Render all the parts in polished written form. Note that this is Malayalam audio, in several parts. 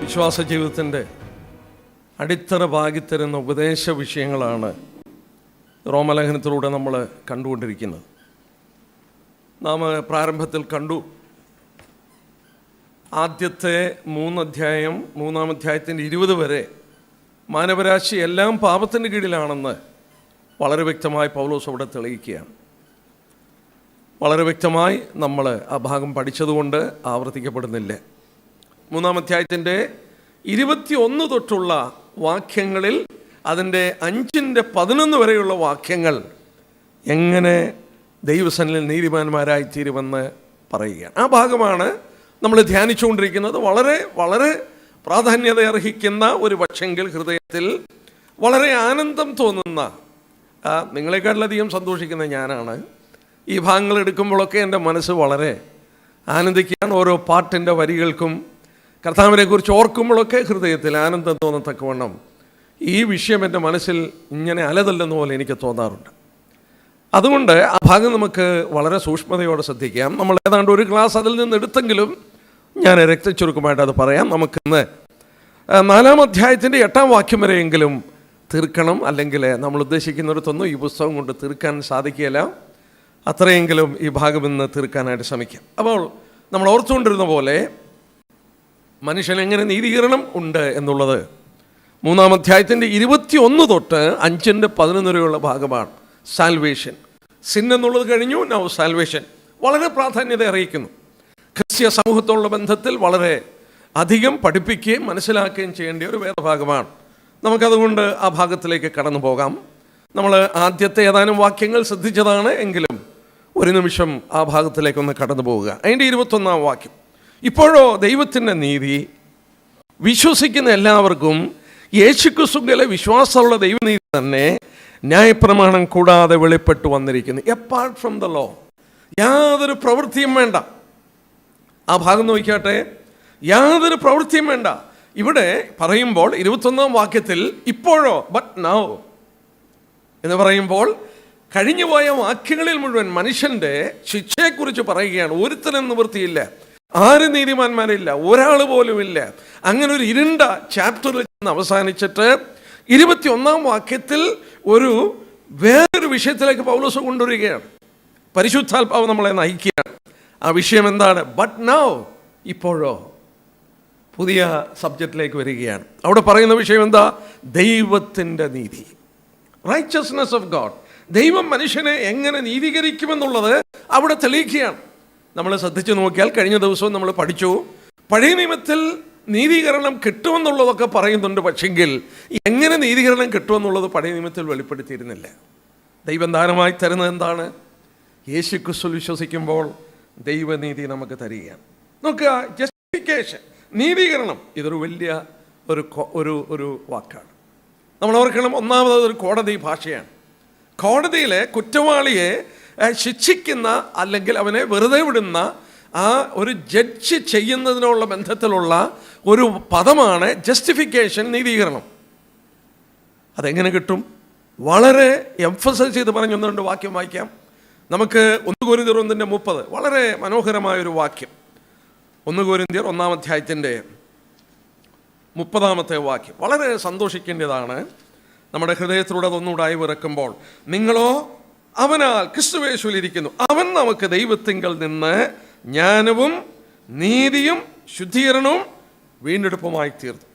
വിശ്വാസ ജീവിതത്തിൻ്റെ അടിത്തറ പാകിത്തരുന്ന ഉപദേശ വിഷയങ്ങളാണ് റോമലേഖനത്തിലൂടെ നമ്മൾ കണ്ടുകൊണ്ടിരിക്കുന്നത്. നാം പ്രാരംഭത്തിൽ കണ്ടു, ആദ്യത്തെ മൂന്നാം അധ്യായത്തിൻ്റെ 20 വരെ മാനവരാശി എല്ലാം പാപത്തിൻ്റെ കീഴിലാണെന്ന് വളരെ വ്യക്തമായി പൗലോസ് അവിടെ തെളിയിക്കുകയാണ്. വളരെ വ്യക്തമായി നമ്മൾ ആ ഭാഗം പഠിച്ചതുകൊണ്ട് ആവർത്തിക്കപ്പെടുന്നില്ല. 3-ാം അധ്യായത്തിൻ്റെ 21 തൊട്ടുള്ള വാക്യങ്ങളിൽ അതിൻ്റെ 5-11 വരെയുള്ള വാക്യങ്ങൾ എങ്ങനെ ദൈവസന്നിധിയിൽ നീതിമാന്മാരായിത്തീരുമെന്ന് പറയുകയാണ്. ആ ഭാഗമാണ് നമ്മൾ ധ്യാനിച്ചുകൊണ്ടിരിക്കുന്നത്. വളരെ വളരെ പ്രാധാന്യത അർഹിക്കുന്ന ഒരു പക്ഷെങ്കിൽ ഹൃദയത്തിൽ വളരെ ആനന്ദം തോന്നുന്ന, നിങ്ങളെക്കാട്ടിലധികം സന്തോഷിക്കുന്ന ഞാനാണ്. ഈ ഭാഗങ്ങൾ എടുക്കുമ്പോഴൊക്കെ എൻ്റെ മനസ്സ് വളരെ ആനന്ദിക്കുകയാണ്. ഓരോ പാട്ടിൻ്റെ വരികൾക്കും കർത്താവിനെ കുറിച്ച് ഓർക്കുമ്പോഴൊക്കെ ഹൃദയത്തിൽ ആനന്ദം തോന്നത്തക്കവണ്ണം ഈ വിഷയം എൻ്റെ മനസ്സിൽ ഇങ്ങനെ അലതല്ലെന്ന പോലെ എനിക്ക് തോന്നാറുണ്ട്. അതുകൊണ്ട് ആ ഭാഗം നമുക്ക് വളരെ സൂക്ഷ്മതയോടെ ശ്രദ്ധിക്കാം. നമ്മൾ ഏതാണ്ട് ഒരു ക്ലാസ് അതിൽ നിന്ന് എടുത്തെങ്കിലും ഞാൻ രക്തച്ചുരുക്കമായിട്ട് അത് പറയാം. നമുക്കിന്ന് 4-ാം അധ്യായത്തിൻ്റെ 8-ാം വാക്യം വരെയെങ്കിലും തീർക്കണം. അല്ലെങ്കിൽ നമ്മൾ ഉദ്ദേശിക്കുന്നിടത്തൊന്നും ഈ പുസ്തകം കൊണ്ട് തീർക്കാൻ സാധിക്കുകയില്ല. അത്രയെങ്കിലും ഈ ഭാഗം ഇന്ന് തീർക്കാനായിട്ട് ശ്രമിക്കാം. അപ്പോൾ നമ്മൾ ഓർത്തുകൊണ്ടിരുന്ന പോലെ മനുഷ്യൻ എങ്ങനെ നീതീകരണം ഉണ്ട് എന്നുള്ളത് 3-ാം അധ്യായത്തിൻ്റെ 21 തൊട്ട് 5-11 വരെയുള്ള ഭാഗമാണ്. സാൽവേഷൻ, സിൻ എന്നുള്ളത് കഴിഞ്ഞു, നൗ സാൽവേഷൻ വളരെ പ്രാധാന്യത അറിയിക്കുന്നു. ക്രിസ്തീയ സമൂഹത്തോടുള്ള ബന്ധത്തിൽ വളരെ അധികം പഠിപ്പിക്കുകയും മനസ്സിലാക്കുകയും ചെയ്യേണ്ട ഒരു വേദഭാഗമാണ്. നമുക്കതുകൊണ്ട് ആ ഭാഗത്തിലേക്ക് കടന്നു പോകാം. നമ്മൾ ആദ്യത്തെ ഏതാനും വാക്യങ്ങൾ ശ്രദ്ധിച്ചതാണ് എങ്കിലും ഒരു നിമിഷം ആ ഭാഗത്തിലേക്കൊന്ന് കടന്നു പോവുക. അതിൻ്റെ 21-ാം വാക്യം, ഇപ്പോഴോ ദൈവത്തിൻ്റെ നീതി വിശ്വസിക്കുന്ന എല്ലാവർക്കും യേശുക്രിസ്തുവിലെ വിശ്വാസമുള്ള ദൈവനീതി തന്നെ ന്യായപ്രമാണം കൂടാതെ വെളിപ്പെട്ടു വന്നിരിക്കുന്നു. എപ്പാർട്ട് ഫ്രം ദ ലോ, യാതൊരു പ്രവൃത്തിയും വേണ്ട. ആ ഭാഗം നോക്കിയാട്ടെ, യാതൊരു പ്രവൃത്തിയും വേണ്ട. ഇവിടെ പറയുമ്പോൾ 21-ാം വാക്യത്തിൽ ഇപ്പോഴോ, ബട്ട് നൗ എന്ന് പറയുമ്പോൾ കഴിഞ്ഞുപോയ വാക്യങ്ങളിൽ മുഴുവൻ മനുഷ്യൻ്റെ ശിക്ഷയെക്കുറിച്ച് പറയുകയാണ്. ഒരുത്തനും നിവൃത്തിയില്ല, ആരും നീതിമാന്മാരില്ല, ഒരാൾ പോലുമില്ല. അങ്ങനെ ഒരു ഇരുണ്ട ചാപ്റ്ററിൽ അവസാനിച്ചിട്ട് 21-ാം വാക്യത്തിൽ ഒരു വേറൊരു വിഷയത്തിലേക്ക് പൗലോസ് കൊണ്ടുവരികയാണ്. പരിശുദ്ധാത്മാവ് നമ്മളെ നയിക്കുകയാണ്. ആ വിഷയം എന്താണ്? ബട്ട് നൗ, ഇപ്പോഴോ. പുതിയ സബ്ജക്റ്റിലേക്ക് വരികയാണ്. അവിടെ പറയുന്ന വിഷയം എന്താ? ദൈവത്തിൻ്റെ നീതി, റൈച്ചസ്നെസ് ഓഫ് ഗോഡ്. ദൈവം മനുഷ്യനെ എങ്ങനെ നീതീകരിക്കുമെന്നുള്ളത് അവിടെ തെളിയിക്കുകയാണ്. നമ്മൾ ശ്രദ്ധിച്ചു നോക്കിയാൽ കഴിഞ്ഞ ദിവസവും നമ്മൾ പഠിച്ചു, പഴയ നിയമത്തിൽ നീതീകരണം കിട്ടുമെന്നുള്ളതൊക്കെ പറയുന്നുണ്ട്. പക്ഷെങ്കിൽ എങ്ങനെ നീതീകരണം കിട്ടുമെന്നുള്ളത് പഴയ നിയമത്തിൽ വെളിപ്പെടുത്തിയിരുന്നില്ല. ദൈവം ദാനമായി തരുന്നത് എന്താണ്? യേശുക്രിസ്തുവിൽ വിശ്വസിക്കുമ്പോൾ ദൈവനീതി നമുക്ക് തരികയാണ്. നോക്കുക, ജസ്റ്റിഫിക്കേഷൻ, നീതീകരണം, ഇതൊരു വലിയ ഒരു വാക്കാണ്. നമ്മൾ ഓർക്കണം, ഒന്നാമതൊരു കോടതി ഭാഷയാണ്. കോടതിയിലെ കുറ്റവാളിയെ ശിക്ഷിക്കുന്ന അല്ലെങ്കിൽ അവനെ വെറുതെ വിടുന്ന ആ ഒരു ജഡ്ജ് ചെയ്യുന്നതിനുള്ള ബന്ധത്തിലുള്ള ഒരു പദമാണ് ജസ്റ്റിഫിക്കേഷൻ, നീതീകരണം. അതെങ്ങനെ കിട്ടും? വളരെ എംഫസൈസ് ചെയ്ത് പറഞ്ഞ 1-2 വാക്യം വായിക്കാം. നമുക്ക് 1 കൊരിന്ത്യർ 1:30 വളരെ മനോഹരമായൊരു വാക്യം. 1 കൊരിന്ത്യർ 1-ാം അധ്യായത്തിൻ്റെ 30-ാമത്തെ വാക്യം വളരെ സന്തോഷിക്കേണ്ടതാണ്. നമ്മുടെ ഹൃദയത്തിലൂടെ അതൊന്നുകൂടായി വിറക്കുമ്പോൾ, നിങ്ങളോ അവനാൽ ക്രിസ്തുയേശുവിലിരിക്കുന്നു, അവൻ നമുക്ക് ദൈവത്തിങ്കൽ നിന്ന് ജ്ഞാനവും നീതിയും ശുദ്ധീകരണവും വീണ്ടെടുപ്പുമായി തീർന്നു.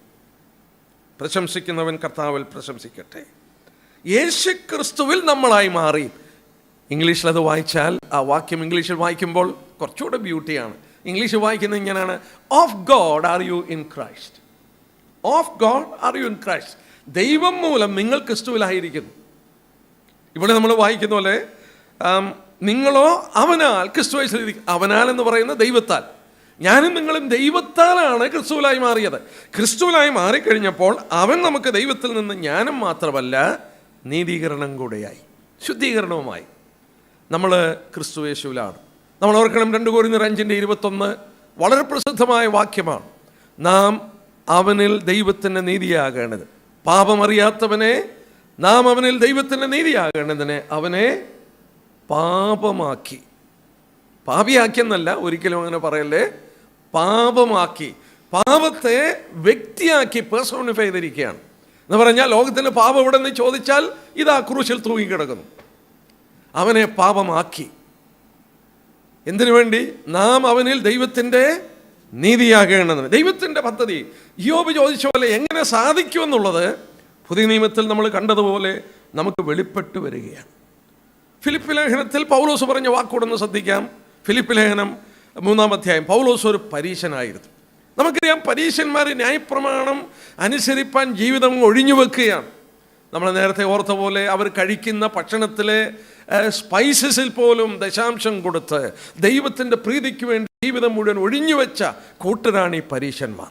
പ്രശംസിക്കുന്നവൻ കർത്താവിൽ പ്രശംസിക്കട്ടെ. യേശു ക്രിസ്തുവിൽ നമ്മളായി മാറി. ഇംഗ്ലീഷിൽ അത് വായിച്ചാൽ, ആ വാക്യം ഇംഗ്ലീഷിൽ വായിക്കുമ്പോൾ കുറച്ചുകൂടെ ബ്യൂട്ടിയാണ്. ഇംഗ്ലീഷ് വായിക്കുന്നത് ഇങ്ങനെയാണ്, of God are you in Christ. Of God are you in Christ. ദൈവം മൂലം നിങ്ങൾ ക്രിസ്തുവിലായിരിക്കുന്നു. ഇവിടെ നമ്മൾ വായിക്കുന്ന പോലെ, നിങ്ങളോ അവനാൽ ക്രിസ്തുവിലായിരിക്കുന്നു. അവനാൽ എന്ന് പറയുന്ന ദൈവത്താൽ. ഞാനും നിങ്ങളും ദൈവത്താലാണ് ക്രിസ്തുവിലായി മാറിയത്. ക്രിസ്തുവിലായി മാറിക്കഴിഞ്ഞപ്പോൾ അവൻ നമുക്ക് ദൈവത്തിൽ നിന്ന് ജ്ഞാനം മാത്രമല്ല നീതീകരണം കൂടെയായി, ശുദ്ധീകരണവുമായി. നമ്മൾ ക്രിസ്തുയേശുവിലാണ്. നമ്മൾ ഓർക്കണം, 2 കൊരിന്ത്യർ 5:21 വളരെ പ്രസിദ്ധമായ വാക്യമാണ്. നാം അവനിൽ ദൈവത്തിൻ്റെ നീതിയാകേണ്ടത്, പാപമറിയാത്തവനെ നാം അവനിൽ ദൈവത്തിൻ്റെ നീതിയാകേണ്ടതിന് അവനെ പാപമാക്കി. പാപിയാക്കിയെന്നല്ല, ഒരിക്കലും അങ്ങനെ പറയല്ലേ, പാപമാക്കി. പാപത്തെ വ്യക്തിയാക്കി പേഴ്സോണിഫൈ ചെയ്തിരിക്കുകയാണ്. എന്ന് പറഞ്ഞാൽ ലോകത്തിൻ്റെ പാപം എവിടെ നിന്ന് ചോദിച്ചാൽ ഇതാ ക്രൂശിൽ തൂങ്ങിക്കിടക്കുന്നു. അവനെ പാപമാക്കി. എന്തിനു വേണ്ടി? നാം അവനിൽ ദൈവത്തിൻ്റെ നീതിയാകേണ്ടതിന്. ദൈവത്തിൻ്റെ പദ്ധതി യോബ് ചോദിച്ച പോലെ എങ്ങനെ സാധിക്കുമെന്നുള്ളത് പുതിയ നിയമത്തിൽ നമ്മൾ കണ്ടതുപോലെ നമുക്ക് വെളിപ്പെട്ട് വരികയാണ്. ഫിലിപ്പ് ലേഖനത്തിൽ പൗലോസ് പറഞ്ഞ വാക്കുകൊണ്ടൊന്ന് ശ്രദ്ധിക്കാം. ഫിലിപ്പ് ലേഖനം 3-ാം അധ്യായം. പൗലോസ് ഒരു പരീശനായിരുന്നു. നമുക്കറിയാം, പരീശന്മാർ ന്യായപ്രമാണം അനുസരിപ്പാൻ ജീവിതം ഒഴിഞ്ഞു വെക്കുകയാണ്. നമ്മൾ നേരത്തെ ഓർത്ത പോലെ അവർ കഴിക്കുന്ന ഭക്ഷണത്തിലെ സ്പൈസസിൽ പോലും ദശാംശം കൊടുത്ത് ദൈവത്തിൻ്റെ പ്രീതിക്ക് വേണ്ടി ജീവിതം മുഴുവൻ ഒഴിഞ്ഞു വെച്ച കൂട്ടരാണ് ഈ പരീശന്മാർ.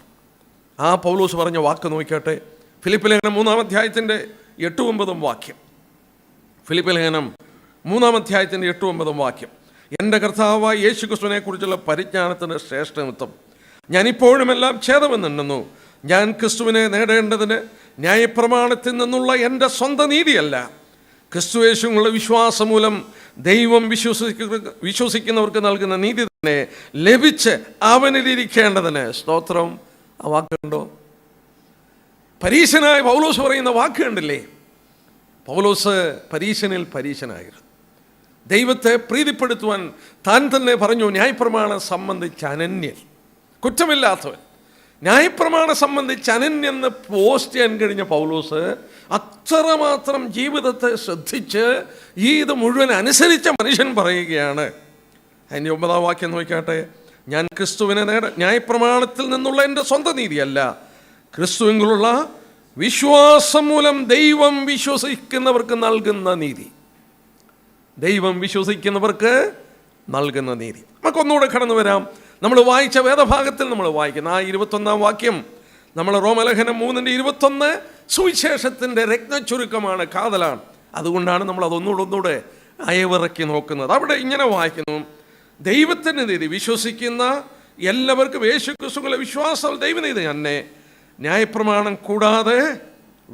ആ പൗലോസ് പറഞ്ഞ വാക്ക് നോക്കിക്കട്ടെ. ഫിലിപ്പ് ലേഖനം 3-ാം അധ്യായത്തിൻ്റെ 8-9 വാക്യം. ഫിലിപ്പ് ലേഖനം 3-ാം അധ്യായത്തിൻ്റെ 8-9 വാക്യം. എൻ്റെ കർത്താവായ യേശു ക്രിസ്തുവിനെ കുറിച്ചുള്ള പരിജ്ഞാനത്തിന് ശ്രേഷ്ഠത്വം ഞാനിപ്പോഴും എല്ലാം ഛേദമെന്നുണ്ടെന്നു. ഞാൻ ക്രിസ്തുവിനെ നേടേണ്ടതിന് ന്യായപ്രമാണത്തിൽ നിന്നുള്ള എൻ്റെ സ്വന്തം നീതിയല്ല, ക്രിസ്തുയേശുവിനുള്ള വിശ്വാസം മൂലം ദൈവം വിശ്വസിക്കുന്നവർക്ക് നൽകുന്ന നീതി തന്നെ ലഭിച്ച് അവനിലിരിക്കേണ്ടതിന്. സ്തോത്രം. ആ വാക്കുണ്ടോ? പരീശനായ പൗലോസ് പറയുന്ന വാക്ക് കണ്ടില്ലേ? പൗലോസ് പരീശനിൽ പരീശനായിരുന്നു. ദൈവത്തെ പ്രീതിപ്പെടുത്തുവാൻ താൻ തന്നെ പറഞ്ഞു, ന്യായപ്രമാണം സംബന്ധിച്ച് അനന്യൻ, കുറ്റമില്ലാത്തവൻ. ന്യായപ്രമാണം സംബന്ധിച്ച് അനന്യെന്ന് പോസ്റ്റ് ചെയ്യാൻ കഴിഞ്ഞ പൗലോസ് അത്രമാത്രം ജീവിതത്തെ ശ്രദ്ധിച്ച് ഇത് മുഴുവൻ അനുസരിച്ച മനുഷ്യൻ പറയുകയാണ്. അതിൻ്റെ 9-ാം വാക്യം നോക്കിക്കാട്ടെ. ഞാൻ ക്രിസ്തുവിനെ ന്യായപ്രമാണത്തിൽ നിന്നുള്ള എൻ്റെ സ്വന്തം നീതിയല്ല, ക്രിസ്തുവിലുള്ള വിശ്വാസം മൂലം ദൈവം വിശ്വസിക്കുന്നവർക്ക് നൽകുന്ന നീതി. ദൈവം വിശ്വസിക്കുന്നവർക്ക് നൽകുന്ന നീതി. നമുക്കൊന്നുകൂടെ കടന്നു വരാം. നമ്മൾ വായിച്ച വേദഭാഗത്തിൽ നമ്മൾ വായിക്കുന്ന ആ 21-ാം വാക്യം, നമ്മൾ റോമലേഖനം 3:21 സുവിശേഷത്തിൻ്റെ രത്നച്ചുരുക്കമാണ്, കാതലാണ്. അതുകൊണ്ടാണ് നമ്മൾ അതൊന്നുകൂടെ അയവിറക്കി നോക്കുന്നത്. അവിടെ ഇങ്ങനെ വായിക്കുന്നു, ദൈവത്തിൻ്റെ നീതി വിശ്വസിക്കുന്ന എല്ലാവർക്കും യേശു ക്രിസ്തുവിലെ വിശ്വാസം ദൈവനീതി തന്നെ ന്യായപ്രമാണം കൂടാതെ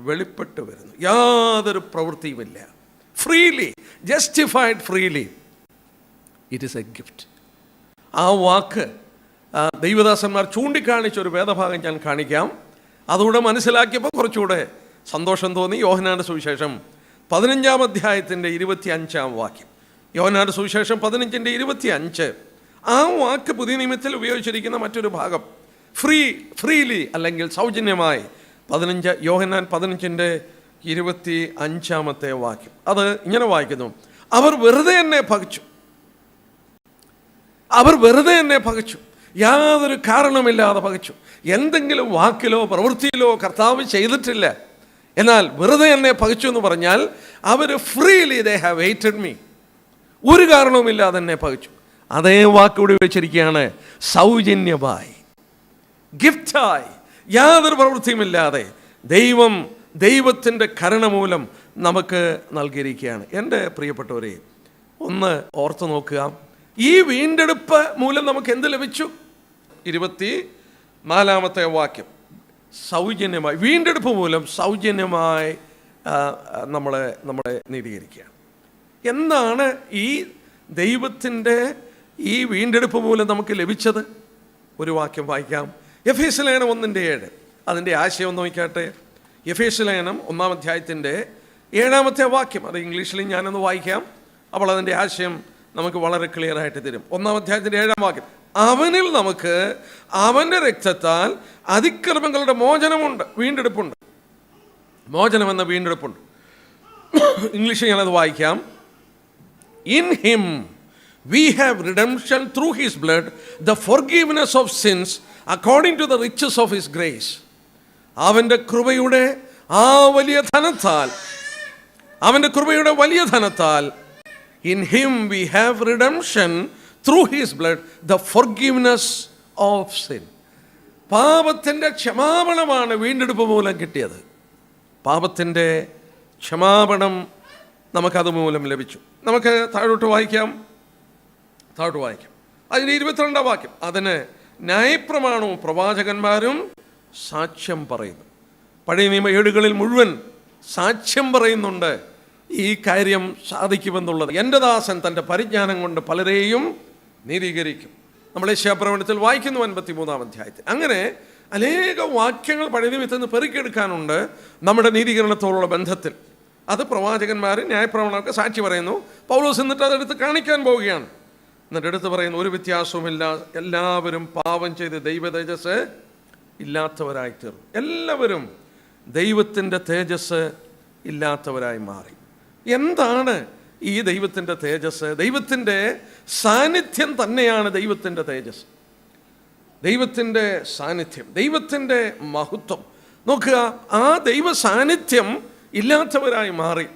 വെളിപ്പെട്ട് വരുന്നു. യാതൊരു പ്രവൃത്തിയുമില്ല. Freely, justified freely. It is a gift. ആ വാക്ക് ദൈവദാസന്മാർ ചൂണ്ടിക്കാണിച്ച ഒരു വേദഭാഗം ഞാൻ കാണിക്കാം. അതുകൂടെ മനസ്സിലാക്കിയപ്പോൾ കുറച്ചുകൂടെ സന്തോഷം തോന്നി. യോഹന്നാന്റെ സുവിശേഷം 15-ാം അധ്യായത്തിൻ്റെ 25-ാം വാക്യം. യോഹന്നാന്റെ സുവിശേഷം 15:25. ആ വാക്ക് പുതിയ നിയമത്തിൽ ഉപയോഗിച്ചിരിക്കുന്ന മറ്റൊരു ഭാഗം ഫ്രീലി അല്ലെങ്കിൽ സൗജന്യമായി. യോഹന്നാൻ 15:25 വാക്യം. അത് ഇങ്ങനെ വായിക്കുന്നു, അവർ വെറുതെ എന്നെ പകച്ചു. അവർ വെറുതെ എന്നെ പകച്ചു, യാതൊരു കാരണമില്ലാതെ പകച്ചു. എന്തെങ്കിലും വാക്കിലോ പ്രവൃത്തിയിലോ കർത്താവ് ചെയ്തിട്ടില്ല, എന്നാൽ വെറുതെ എന്നെ പകച്ചു എന്ന് പറഞ്ഞാൽ അവർ freely they have hated me. ഒരു കാരണവുമില്ലാതെ എന്നെ പകച്ചു. അതേ വാക്കുകൂടി വെച്ചിരിക്കുകയാണ്, സൗജന്യമായി, ഗിഫ്റ്റായി, യാതൊരു പ്രവൃത്തിയുമില്ലാതെ ദൈവത്തിൻ്റെ കരുണ മൂലം നമുക്ക് നൽകിയിരിക്കുകയാണ്. എൻ്റെ പ്രിയപ്പെട്ടവരെ, ഒന്ന് ഓർത്തു നോക്കുക, ഈ വീണ്ടെടുപ്പ് മൂലം നമുക്ക് എന്ത് ലഭിച്ചു? 24-ാമത്തെ വാക്യം. സൗജന്യമായി, വീണ്ടെടുപ്പ് മൂലം സൗജന്യമായി നമ്മളെ നീതീകരിക്കുകയാണ്. എന്താണ് ഈ ദൈവത്തിൻ്റെ ഈ വീണ്ടെടുപ്പ് മൂലം നമുക്ക് ലഭിച്ചത്? ഒരു വാക്യം വായിക്കാം. എഫേസ്യ ലേഖനം 1:7. അതിൻ്റെ ആശയം ഒന്ന് നോക്കിക്കാട്ടെ. എഫേസ്യ ലേഖനം 1-ാം അധ്യായത്തിൻ്റെ 7-ാമത്തെ വാക്യം. അത് ഇംഗ്ലീഷിൽ ഞാനൊന്ന് വായിക്കാം. അപ്പോൾ അതിൻ്റെ ആശയം നമുക്ക് വളരെ ക്ലിയർ ആയിട്ട് തരും. 1-ാം അധ്യായത്തിൻ്റെ 7-ാം വാക്യം. അവനിൽ നമുക്ക് അവൻ്റെ രക്തത്താൽ അതിക്രമങ്ങളുടെ മോചനമുണ്ട്, വീണ്ടെടുപ്പുണ്ട്. മോചനം എന്ന വീണ്ടെടുപ്പുണ്ട്. ഇംഗ്ലീഷിൽ ഞാനത് വായിക്കാം. In him we have redemption through his blood, the forgiveness of sins according to the riches of his grace. അവൻ്റെ കൃപയുടെ വലിയ ധനത്താൽ in him we have redemption through his blood, the forgiveness of sin. പാപത്തിൻ്റെ ക്ഷമാപണമാണ് വീണ്ടെടുപ്പ് മൂലം കിട്ടിയത്. പാപത്തിൻ്റെ ക്ഷമാപണം നമുക്കത് മൂലം ലഭിച്ചു. നമുക്ക് താഴോട്ട് വായിക്കാം. അതിൻ്റെ 22-ാം വാക്യം. അതിന് ന്യായപ്രമാണവും പ്രവാചകന്മാരും സാക്ഷ്യം പറയുന്നു. പഴയ നിയമ ഏടുകളിൽ മുഴുവൻ സാക്ഷ്യം പറയുന്നുണ്ട് ഈ കാര്യം സാധിക്കുമെന്നുള്ളത്. എൻ്റെ ദാസൻ തൻ്റെ പരിജ്ഞാനം കൊണ്ട് പലരെയും നീതീകരിക്കും. നമ്മൾ യെശയ്യാപ്രവചനത്തിൽ വായിക്കുന്നു 53-ാം അധ്യായത്തിൽ. അങ്ങനെ അനേക വാക്യങ്ങൾ പഴയ നിമിത്തത്തിൽ നിന്ന് പെറുക്കിയെടുക്കാനുണ്ട് നമ്മുടെ നീതീകരണത്തോടുള്ള ബന്ധത്തിൽ. അത് പ്രവാചകന്മാർ, ന്യായപ്രമാണമൊക്കെ സാക്ഷി പറയുന്നു. പൗലോസ് എന്നിട്ട് അതെടുത്ത് കാണിക്കാൻ പോവുകയാണ്. എന്നിട്ട് എടുത്ത് പറയുന്നു, ഒരു വ്യത്യാസവുമില്ല, എല്ലാവരും പാപം ചെയ്ത് ദൈവ തേജസ് ഇല്ലാത്തവരായി തീർന്നു. എല്ലാവരും ദൈവത്തിൻ്റെ തേജസ് ഇല്ലാത്തവരായി മാറി. എന്താണ് ഈ ദൈവത്തിൻ്റെ തേജസ്? ദൈവത്തിൻ്റെ സാന്നിധ്യം തന്നെയാണ് ദൈവത്തിൻ്റെ തേജസ്, ദൈവത്തിൻ്റെ സാന്നിധ്യം, ദൈവത്തിൻ്റെ മഹത്വം. നോക്കുക, ആ ദൈവ സാന്നിധ്യം ഇല്ലാത്തവരായി മാറി.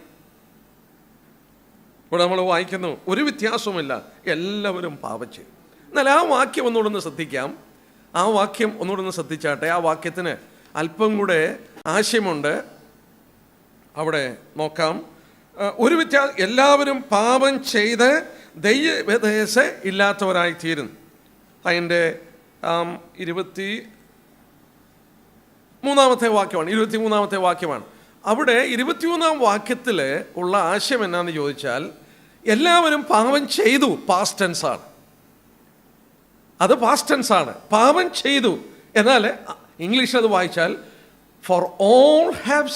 ഇവിടെ നമ്മൾ വായിക്കുന്നു, ഒരു വ്യത്യാസവുമില്ല, എല്ലാവരും പാപം ചെയ്തു. എന്നാൽ ആ വാക്യം ഒന്നുകൂടെ ശ്രദ്ധിക്കാം. ആ വാക്യം ഒന്നുകൂടെ ശ്രദ്ധിച്ചാട്ടെ. ആ വാക്യത്തിന് അല്പം കൂടെ ആശയമുണ്ട്. അവിടെ നോക്കാം. ഒരു വ്യത്യാസം, എല്ലാവരും പാപം ചെയ്ത് ദൈവതേജസ് ഇല്ലാത്തവരായി തീരുന്നു. അതിൻ്റെ 23-ാമത്തെ വാക്യമാണ്. 23-ാമത്തെ വാക്യമാണ്. അവിടെ 23-ാം വാക്യത്തിൽ ഉള്ള ആശയം എന്നാന്ന് ചോദിച്ചാൽ, എല്ലാവരും പാപം ചെയ്തു, പാസ്റ്റ് ടെൻസ് ആണ്. അത് പാസ്റ്റ് ടെൻസ് ആണ്, പാപം ചെയ്തു. എന്നാൽ ഇംഗ്ലീഷിൽ അത് വായിച്ചാൽ for all have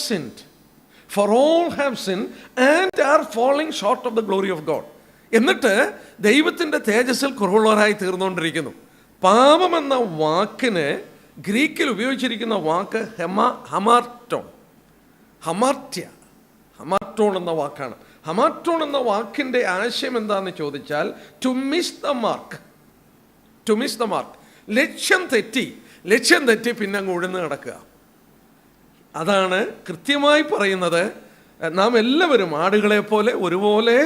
sinned and are falling short of the glory of God. എന്നിട്ട് ദൈവത്തിൻ്റെ തേജസ്സിൽ കുറവുള്ളവരായി തീർന്നുകൊണ്ടിരിക്കുന്നു. പാപം എന്ന വാക്കിന് ഗ്രീക്കിൽ ഉപയോഗിച്ചിരിക്കുന്ന വാക്ക് ഹമാർട്ടോൺ എന്ന വാക്കാണ്. ഹമാർട്ടോൺ എന്ന വാക്കിൻ്റെ ആശയം എന്താണെന്ന് ചോദിച്ചാൽ, ടു മിസ് ദ മാർക്ക്. ലക്ഷ്യം തെറ്റി പിന്നെ അങ്ങ് ഉഴന്ന് കിടക്കുക. അതാണ് കൃത്യമായി പറയുന്നത്. നാം എല്ലാവരും ആടുകളെ പോലെ ഒരുപോലെ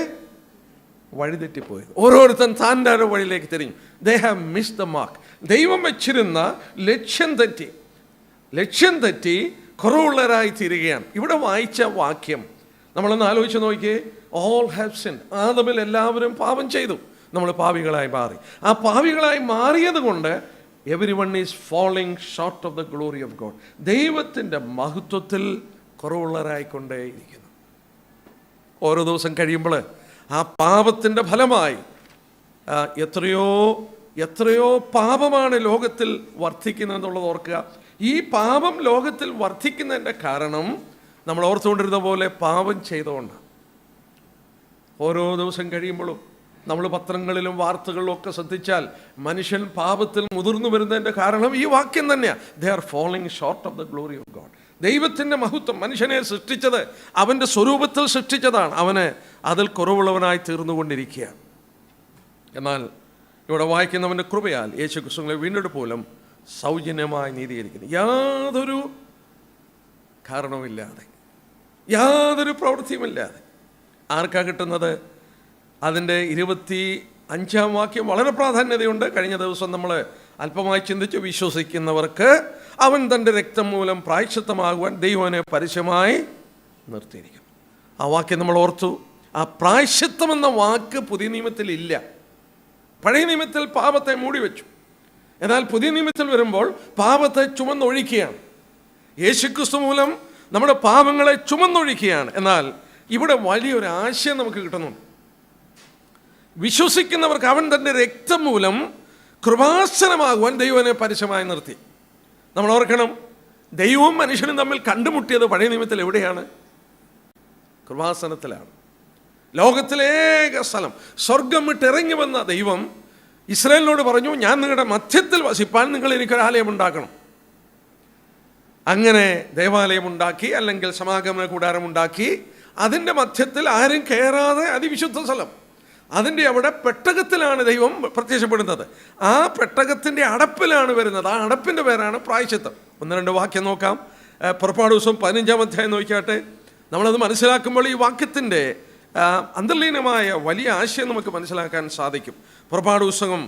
വഴിതെറ്റിപ്പോയി. ഓരോരുത്തൻ താൻ്റെ വഴിയിലേക്ക് തിരിഞ്ഞു. They have missed the mark. ദൈവം വെച്ചിരുന്ന ലക്ഷ്യം തെറ്റി കുറവുള്ളവരായി തീരുകയാണ്. ഇവിടെ വായിച്ച വാക്യം നമ്മളൊന്ന് ആലോചിച്ച് നോക്കിയേ. All have sinned. ആദമിൽ എല്ലാവരും പാപം ചെയ്തു, നമ്മൾ പാപികളായി മാറി. ആ പാപികളായി മാറിയത് കൊണ്ട് everyone is falling short of the glory of God. ദൈവത്തിൻ്റെ മഹത്വത്തിൽ കുറവുള്ളവരായിക്കൊണ്ടേയിരിക്കുന്നു. ഓരോ ദിവസം കഴിയുമ്പോൾ ആ പാപത്തിൻ്റെ ഫലമായി എത്രയോ പാപമാണ് ലോകത്തിൽ വർദ്ധിക്കുന്നതെന്നുള്ളത് ഓർക്കുക. ഈ പാപം ലോകത്തിൽ വർദ്ധിക്കുന്നതിൻ്റെ കാരണം നമ്മൾ ഓർത്തുകൊണ്ടിരുന്ന പോലെ പാപം ചെയ്തുകൊണ്ടാണ്. ഓരോ ദിവസം കഴിയുമ്പോഴും നമ്മൾ പത്രങ്ങളിലും വാർത്തകളിലും ഒക്കെ ശ്രദ്ധിച്ചാൽ മനുഷ്യൻ പാപത്തിൽ മുതിർന്നു വരുന്നതിൻ്റെ കാരണം ഈ വാക്യം തന്നെയാണ്. They are falling short of the glory of God. ദൈവത്തിൻ്റെ മഹത്വം, മനുഷ്യനെ സൃഷ്ടിച്ചത് അവൻ്റെ സ്വരൂപത്തിൽ സൃഷ്ടിച്ചതാണ്, അവന് അതിൽ കുറവുള്ളവനായി തീർന്നുകൊണ്ടിരിക്കുകയാണ്. എന്നാൽ ഇവിടെ വായിക്കുന്നവൻ്റെ കൃപയാൽ യേശു ക്രിസ്തുവിനെ വീണ്ടെടുപ്പ് പോലും സൗജന്യമായി നീതീകരിക്കുന്നു. യാതൊരു കാരണവുമില്ലാതെ, യാതൊരു പ്രവൃത്തിയുമില്ലാതെ. ആർക്കാ കിട്ടുന്നത്? അതിൻ്റെ 25-ാം വാക്യം വളരെ പ്രാധാന്യതയുണ്ട്. കഴിഞ്ഞ ദിവസം നമ്മൾ അല്പമായി ചിന്തിച്ച്, വിശ്വസിക്കുന്നവർക്ക് അവൻ തൻ്റെ രക്തം മൂലം പ്രായശ്ചിത്തമാകുവാൻ ദൈവനെ പരസ്യമായി നിർത്തിയിരിക്കുന്നു. ആ വാക്യം നമ്മൾ ഓർത്തു. ആ പ്രായശ്ചിത്തം എന്ന വാക്ക് പുതിയ നിയമത്തിൽ ഇല്ല. പഴയ നിയമത്തിൽ പാപത്തെ മൂടിവെച്ചു. എന്നാൽ പുതിയ നിയമത്തിൽ വരുമ്പോൾ പാപത്തെ ചുമന്നൊഴിക്കുകയാണ്. യേശുക്രിസ്തു മൂലം നമ്മുടെ പാപങ്ങളെ ചുമന്നൊഴിക്കുകയാണ്. എന്നാൽ ഇവിടെ വലിയൊരു ആശയം നമുക്ക് കിട്ടുന്നുണ്ട്. വിശ്വസിക്കുന്നവർക്ക് അവൻ തൻ്റെ രക്തം മൂലം കൃപാസനമാകുവാൻ ദൈവനെ പരസ്യമായി നിർത്തി. നമ്മൾ ഓർക്കണം, ദൈവവും മനുഷ്യനും തമ്മിൽ കണ്ടുമുട്ടിയത് പഴയ നിയമത്തിൽ എവിടെയാണ്? കൃപാസനത്തിലാണ്. ലോകത്തിലേക സ്ഥലം, സ്വർഗം വിട്ടിറങ്ങി വന്ന ദൈവം ഇസ്രായേലിനോട് പറഞ്ഞു, ഞാൻ നിങ്ങളുടെ മധ്യത്തിൽ വസിപ്പാൻ നിങ്ങൾ എനിക്കൊരാലയം ഉണ്ടാക്കണം. അങ്ങനെ ദേവാലയം ഉണ്ടാക്കി, അല്ലെങ്കിൽ സമാഗമന കൂടാരം ഉണ്ടാക്കി. അതിൻ്റെ മധ്യത്തിൽ ആരും കയറാതെ അതിവിശുദ്ധ സ്ഥലം, അതിൻ്റെ അവിടെ പെട്ടകത്തിലാണ് ദൈവം പ്രത്യക്ഷപ്പെടുന്നത്. ആ പെട്ടകത്തിൻ്റെ അടപ്പിലാണ് വരുന്നത്. ആ അടപ്പിൻ്റെ പേരാണ് പ്രായശ്ചിത്തം. 1-2 വാക്യം നോക്കാം. പുറപ്പാട് ദിവസം 15-ാം അധ്യായം നോക്കിയാട്ടെ. നമ്മളത് മനസ്സിലാക്കുമ്പോൾ ഈ വാക്യത്തിൻ്റെ അന്തർലീനമായ വലിയ ആശയം നമുക്ക് മനസ്സിലാക്കാൻ സാധിക്കും. പുറപ്പാട് പുസ്തകം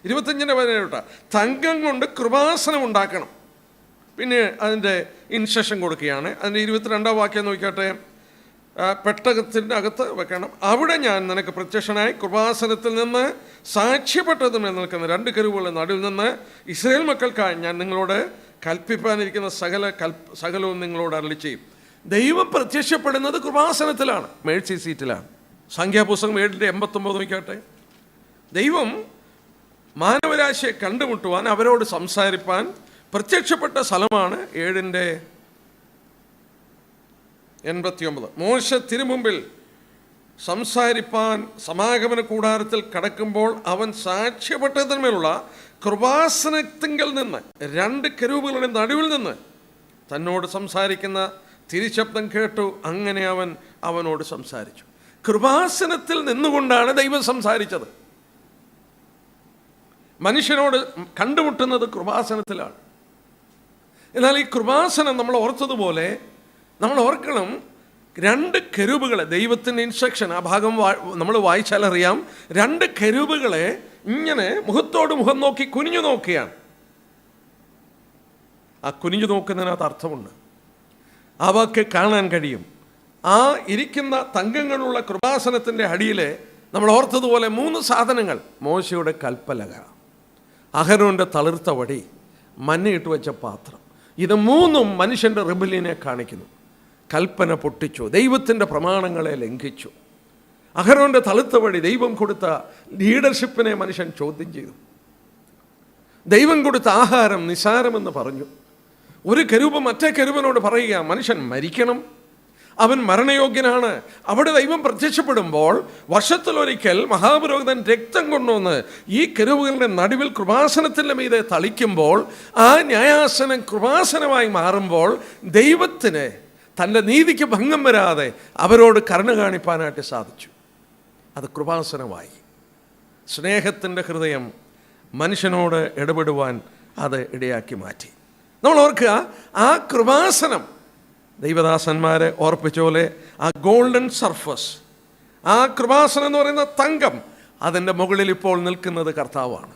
25-ന്റെ തങ്കം കൊണ്ട് കൃപാസനം ഉണ്ടാക്കണം. പിന്നെ അതിൻ്റെ ഇൻസ്ട്രക്ഷൻ കൊടുക്കുകയാണ്. അതിൻ്റെ 22-ാം വാക്യം നോക്കിയാട്ടെ. പെട്ടകത്തിൻ്റെ അകത്ത് വെക്കണം. അവിടെ ഞാൻ നിനക്ക് പ്രത്യക്ഷനായി കൃപാസനത്തിൽ നിന്ന് സാക്ഷ്യപ്പെട്ടതും നിൽക്കുന്ന 2 കെരൂബുകളുടെ നടുവിൽ നിന്ന് ഇസ്രായേൽ മക്കൾക്കായി ഞാൻ നിങ്ങളോട് കൽപ്പിപ്പാനിരിക്കുന്ന സകലവും നിങ്ങളോട് അരുളി ചെയ്യും. ദൈവം പ്രത്യക്ഷപ്പെടുന്നത് കൃപാസനത്തിലാണ്, മേഴ്സി സീറ്റിലാണ്. സംഖ്യാപുസ്തകം 7:89 നോക്കിയാട്ടെ. ദൈവം മാനവരാശിയെ കണ്ടുമുട്ടുവാൻ, അവരോട് സംസാരിപ്പാൻ പ്രത്യക്ഷപ്പെട്ട സ്ഥലമാണ് 7:89. മോശ തിരുമുമ്പിൽ സംസാരിപ്പാൻ സമാഗമന കൂടാരത്തിൽ കടക്കുമ്പോൾ അവൻ സാക്ഷ്യപ്പെട്ടതിന്മേലുള്ള കൃപാസനത്തിങ്കൽ നിന്ന് 2 കെരൂബുകളുടെ നടുവിൽ നിന്ന് തന്നോട് സംസാരിക്കുന്ന തിരുശബ്ദം കേട്ടു. അങ്ങനെ അവൻ അവനോട് സംസാരിച്ചു. കൃപാസനത്തിൽ നിന്നുകൊണ്ടാണ് ദൈവം സംസാരിച്ചത്. മനുഷ്യനോട് കണ്ടുമുട്ടുന്നത് കൃപാസനത്തിലാണ്. എന്നാൽ ഈ കൃപാസനം നമ്മൾ ഓർത്തതുപോലെ നമ്മൾ ഓർക്കണം, 2 കെരൂബുകളെ, ദൈവത്തിൻ്റെ ഇൻസ്ട്രക്ഷൻ ആ ഭാഗം നമ്മൾ വായിച്ചാൽ അറിയാം. 2 കെരൂബുകളെ ഇങ്ങനെ മുഖത്തോട് മുഖം നോക്കി കുനിഞ്ഞു നോക്കുകയാണ്. ആ കുനിഞ്ഞു നോക്കുന്നതിനകത്ത് അർത്ഥമുണ്ട്. അവക്ക് കാണാൻ കഴിയും. ആ ഇരിക്കുന്ന തങ്കങ്ങളുള്ള കൃപാസനത്തിൻ്റെ അടിയിൽ നമ്മൾ ഓർത്തതുപോലെ 3 സാധനങ്ങൾ: മോശയുടെ കൽപ്പലക, അഹരോൻ്റെ തളിർത്ത വടി, മഞ്ഞയിട്ട് വെച്ച പാത്രം. ഇത് 3ഉം മനുഷ്യൻ്റെ റിബല്യനെ കാണിക്കുന്നു. കൽപ്പന പൊട്ടിച്ചു, ദൈവത്തിൻ്റെ പ്രമാണങ്ങളെ ലംഘിച്ചു. അഹരോൻ്റെ തളിർത്ത വടി ദൈവം കൊടുത്ത ലീഡർഷിപ്പിനെ മനുഷ്യൻ ചോദ്യം ചെയ്തു. ദൈവം കൊടുത്ത ആഹാരം നിസാരമെന്ന് പറഞ്ഞു. ഒരു കെരൂബ് മറ്റേ കെരൂബിനോട് പറയുക, മനുഷ്യൻ മരിക്കണം, അവൻ മരണയോഗ്യനാണ്. അവിടെ ദൈവം പ്രത്യക്ഷപ്പെടുമ്പോൾ വർഷത്തിലൊരിക്കൽ മഹാപുരോഹിതൻ രക്തം കൊണ്ടുവന്ന് ഈ കെരൂബുകളുടെ നടുവിൽ കൃപാസനത്തിൻ്റെ മീതെ തളിക്കുമ്പോൾ ആ ന്യായാസനം കൃപാസനമായി മാറുമ്പോൾ ദൈവത്തിന് തൻ്റെ നീതിക്ക് ഭംഗം വരാതെ അവരോട് കരുണ കാണിപ്പാനായിട്ട് സാധിച്ചു. അത് കൃപാസനമായി. സ്നേഹത്തിൻ്റെ ഹൃദയം മനുഷ്യനോട് ഇടപെടുവാൻ അത് ഇടയാക്കി മാറ്റി. നമ്മൾ ഓർക്കുക, ആ കൃപാസനം ദൈവദാസന്മാരെ ഓർപ്പിച്ച പോലെ ആ ഗോൾഡൻ സർഫസ്, ആ കൃപാസനം എന്ന് പറയുന്ന തങ്കം, അതിൻ്റെ മുകളിൽ ഇപ്പോൾ നിൽക്കുന്നത് കർത്താവാണ്.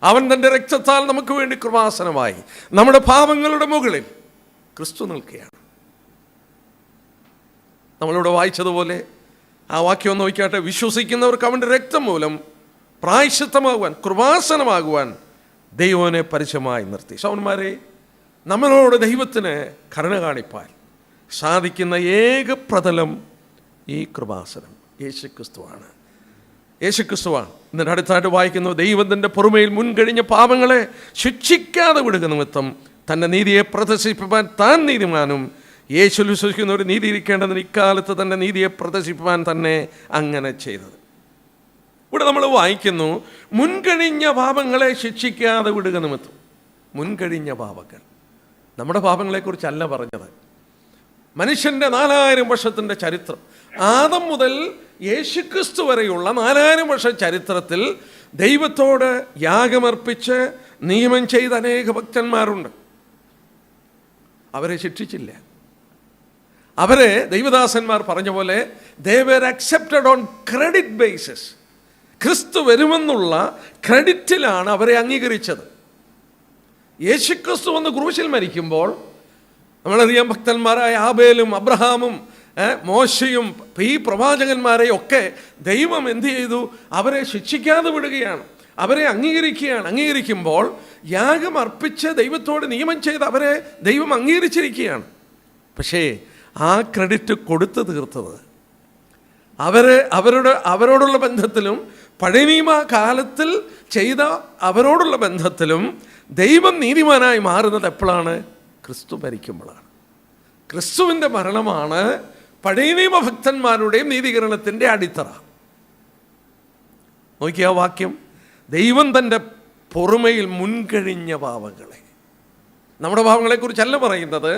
അവൻ തൻ്റെ രക്തത്താൽ നമുക്ക് വേണ്ടി കൃപാസനമായി. നമ്മുടെ പാപങ്ങളുടെ മുകളിൽ ക്രിസ്തു നിൽക്കുകയാണ്. നമ്മളിവിടെ വായിച്ചതുപോലെ ആ വാക്യം ഒന്ന് നോക്കിയാട്ടെ. വിശ്വസിക്കുന്നവർക്ക് അവൻ്റെ രക്തം മൂലം പ്രായശ്ചിത്തമാകുവാൻ, കൃപാസനമാകുവാൻ ദൈവനെ പരിചയമായി നിർത്തി. സഹോദരന്മാരെ, നമ്മളോട് ദൈവത്തിന് കരുണ കാണിപ്പാൻ സാധിക്കുന്ന ഏക പ്രതലം ഈ കൃപാസനം യേശുക്രിസ്തുവാണ്. യേശുക്രിസ്തുവാണ്. എന്നിട്ട് അടുത്തായിട്ട് വായിക്കുന്നു, ദൈവത്തിൻ്റെ പൊറുമയിൽ മുൻകഴിഞ്ഞ പാപങ്ങളെ ശിക്ഷിക്കാതെ വിടുക നിമിത്തം തൻ്റെ നീതിയെ പ്രദർശിപ്പിക്കാൻ താൻ നീതിമാനും യേശുവിൽ വിശ്വസിക്കുന്നവർ നീതിയിരിക്കേണ്ടതിന് ഇക്കാലത്ത് തൻ്റെ നീതിയെ പ്രദർശിപ്പിക്കാൻ തന്നെ അങ്ങനെ ചെയ്തത്. ഇവിടെ നമ്മൾ വായിക്കുന്നു, മുൻകഴിഞ്ഞ പാപങ്ങളെ ശിക്ഷിക്കാതെ വിടുക നിമിത്തം. മുൻകഴിഞ്ഞ പാപങ്ങൾ, നമ്മുടെ പാപങ്ങളെക്കുറിച്ചല്ല പറഞ്ഞത്. മനുഷ്യൻ്റെ 4000 വർഷത്തിൻ്റെ ചരിത്രം, ആദം മുതൽ യേശുക്രിസ്തു വരെയുള്ള 4000 വർഷ ചരിത്രത്തിൽ ദൈവത്തോട് യാഗമർപ്പിച്ച് നിയമം ചെയ്ത അനേക ഭക്തന്മാരുണ്ട്. അവരെ ശിക്ഷിച്ചില്ല. അവരെ ദൈവദാസന്മാർ പറഞ്ഞ പോലെ they were accepted on credit basis. ക്രിസ്തു വരുമെന്നുള്ള ക്രെഡിറ്റിലാണ് അവരെ അംഗീകരിച്ചത്. യേശുക്രിസ്തു വന്ന് ക്രൂശിൽ മരിക്കുമ്പോൾ നമ്മളറിയാം, ഭക്തന്മാരായ ആബേലും അബ്രഹാമും മോശയും ഈ പ്രവാചകന്മാരെയും ഒക്കെ ദൈവം എന്ത് ചെയ്തു? അവരെ ശിക്ഷിക്കാതെ വിടുകയാണ്, അവരെ അംഗീകരിക്കുകയാണ്. അംഗീകരിക്കുമ്പോൾ യാഗം അർപ്പിച്ച് ദൈവത്തോട് നിയമം ചെയ്ത് അവരെ ദൈവം അംഗീകരിച്ചിരിക്കുകയാണ്. പക്ഷേ ആ ക്രെഡിറ്റ് കൊടുത്തു തീർത്തത് അവരോടുള്ള ബന്ധത്തിലും പഴയ നിയമ കാലത്തിൽ ചെയ്ത അവരോടുള്ള ബന്ധത്തിലും ദൈവം നീതിമാനായി മാറുന്നത് എപ്പോഴാണ്? ക്രിസ്തു മരിക്കുമ്പോഴാണ്. ക്രിസ്തുവിൻ്റെ മരണമാണ് പഴയ നിയമ ഭക്തന്മാരുടെയും നീതീകരണത്തിൻ്റെ അടിത്തറ. നോക്കിയ വാക്യം, ദൈവം തൻ്റെ പൊറുമയിൽ മുൻകഴിഞ്ഞ പാപങ്ങളെ, നമ്മുടെ പാപങ്ങളെക്കുറിച്ചല്ല പറയുന്നത്,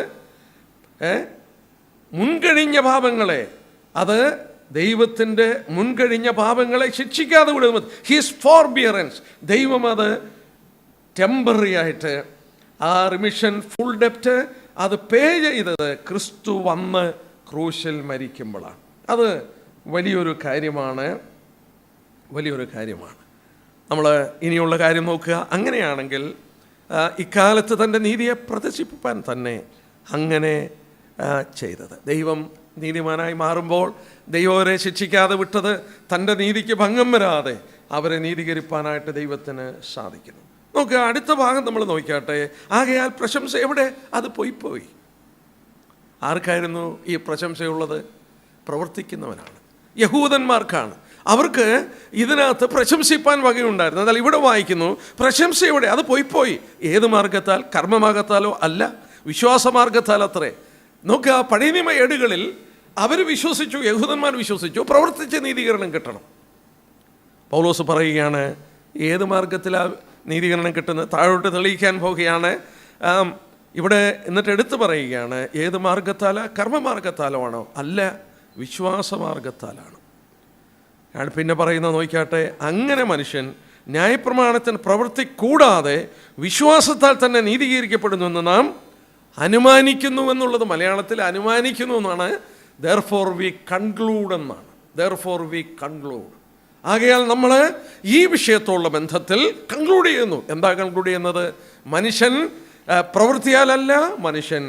മുൻകഴിഞ്ഞ പാപങ്ങളെ, അത് ദൈവത്തിൻ്റെ മുൻകഴിഞ്ഞ പാപങ്ങളെ ശിക്ഷിക്കാതെ വിടുന്നത്. ഹിസ് ഫോർബിയറൻസ്, ദൈവം അത് ടെമ്പററി ആയിട്ട് ആ റിമിഷൻ ഫുൾ ഡെപ്റ്റ് അത് പേ ചെയ്തത് ക്രിസ്തു വന്ന് ക്രൂശിൽ മരിക്കുമ്പോഴാണ്. അത് വലിയൊരു കാര്യമാണ്. നമ്മൾ ഇനിയുള്ള കാര്യം നോക്കുക. അങ്ങനെയാണെങ്കിൽ ഇക്കാലത്ത് തൻ്റെ നീതിയെ പ്രദർശിപ്പിക്കാൻ തന്നെ അങ്ങനെ ചെയ്തത്. ദൈവം നീതിമാനായി മാറുമ്പോൾ ദൈവം അവരെ ശിക്ഷിക്കാതെ വിട്ടത് തൻ്റെ നീതിക്ക് ഭംഗം വരാതെ അവരെ നീതീകരിപ്പാനായിട്ട് ദൈവത്തിന് സാധിക്കുന്നു. നോക്കുക, അടുത്ത ഭാഗം നമ്മൾ നോക്കിയാട്ടെ. ആകയാൽ പ്രശംസ എവിടെ? അത് പോയി. ആർക്കായിരുന്നു ഈ പ്രശംസയുള്ളത്? പ്രവർത്തിക്കുന്നവനാണ്, യഹൂദന്മാർക്കാണ്. അവർക്ക് ഇതിനകത്ത് പ്രശംസിപ്പാൻ വകയുണ്ടായിരുന്നു. എന്നാൽ ഇവിടെ വായിക്കുന്നു, പ്രശംസ എവിടെ? അത് പോയി. ഏത് മാർഗത്താൽ? കർമ്മമാർഗത്താലോ അല്ല, വിശ്വാസമാർഗത്താൽ അത്രേ. നോക്കുക, പഴയ നിയമ ഏടുകളിൽ അവർ വിശ്വസിച്ചു, യഹൂദന്മാർ വിശ്വസിച്ചു, പ്രവർത്തിച്ച് നീതീകരണം കിട്ടണം. പൗലോസ് പറയുകയാണ്, ഏത് മാർഗത്തിലാണ് നീതീകരണം കിട്ടുന്നത്? താഴോട്ട് തെളിയിക്കാൻ പോവുകയാണ് ഇവിടെ. എന്നിട്ട് എടുത്തു പറയുകയാണ്, ഏത് മാർഗത്താല? കർമ്മമാർഗത്താലോ ആണോ? അല്ല, വിശ്വാസമാർഗത്താലാണ്. ഞാൻ പിന്നെ പറയുന്നത് നോക്കിയാട്ടെ, അങ്ങനെ മനുഷ്യൻ ന്യായപ്രമാണത്തിന് പ്രവൃത്തി കൂടാതെ വിശ്വാസത്താൽ തന്നെ നീതീകരിക്കപ്പെടുന്നുവെന്ന് നാം അനുമാനിക്കുന്നു എന്നുള്ളത് മലയാളത്തിൽ അനുമാനിക്കുന്നു എന്നാണ്. therefore we conclude എന്നാണ്. therefore we conclude. ആകയാൽ നമ്മൾ ഈ വിഷയത്തോടുള്ള ബന്ധത്തിൽ കൺക്ലൂഡ് ചെയ്യുന്നു. എന്താ കൺക്ലൂഡ് ചെയ്യുന്നത്? മനുഷ്യൻ പ്രവൃത്തിയാലല്ല, മനുഷ്യൻ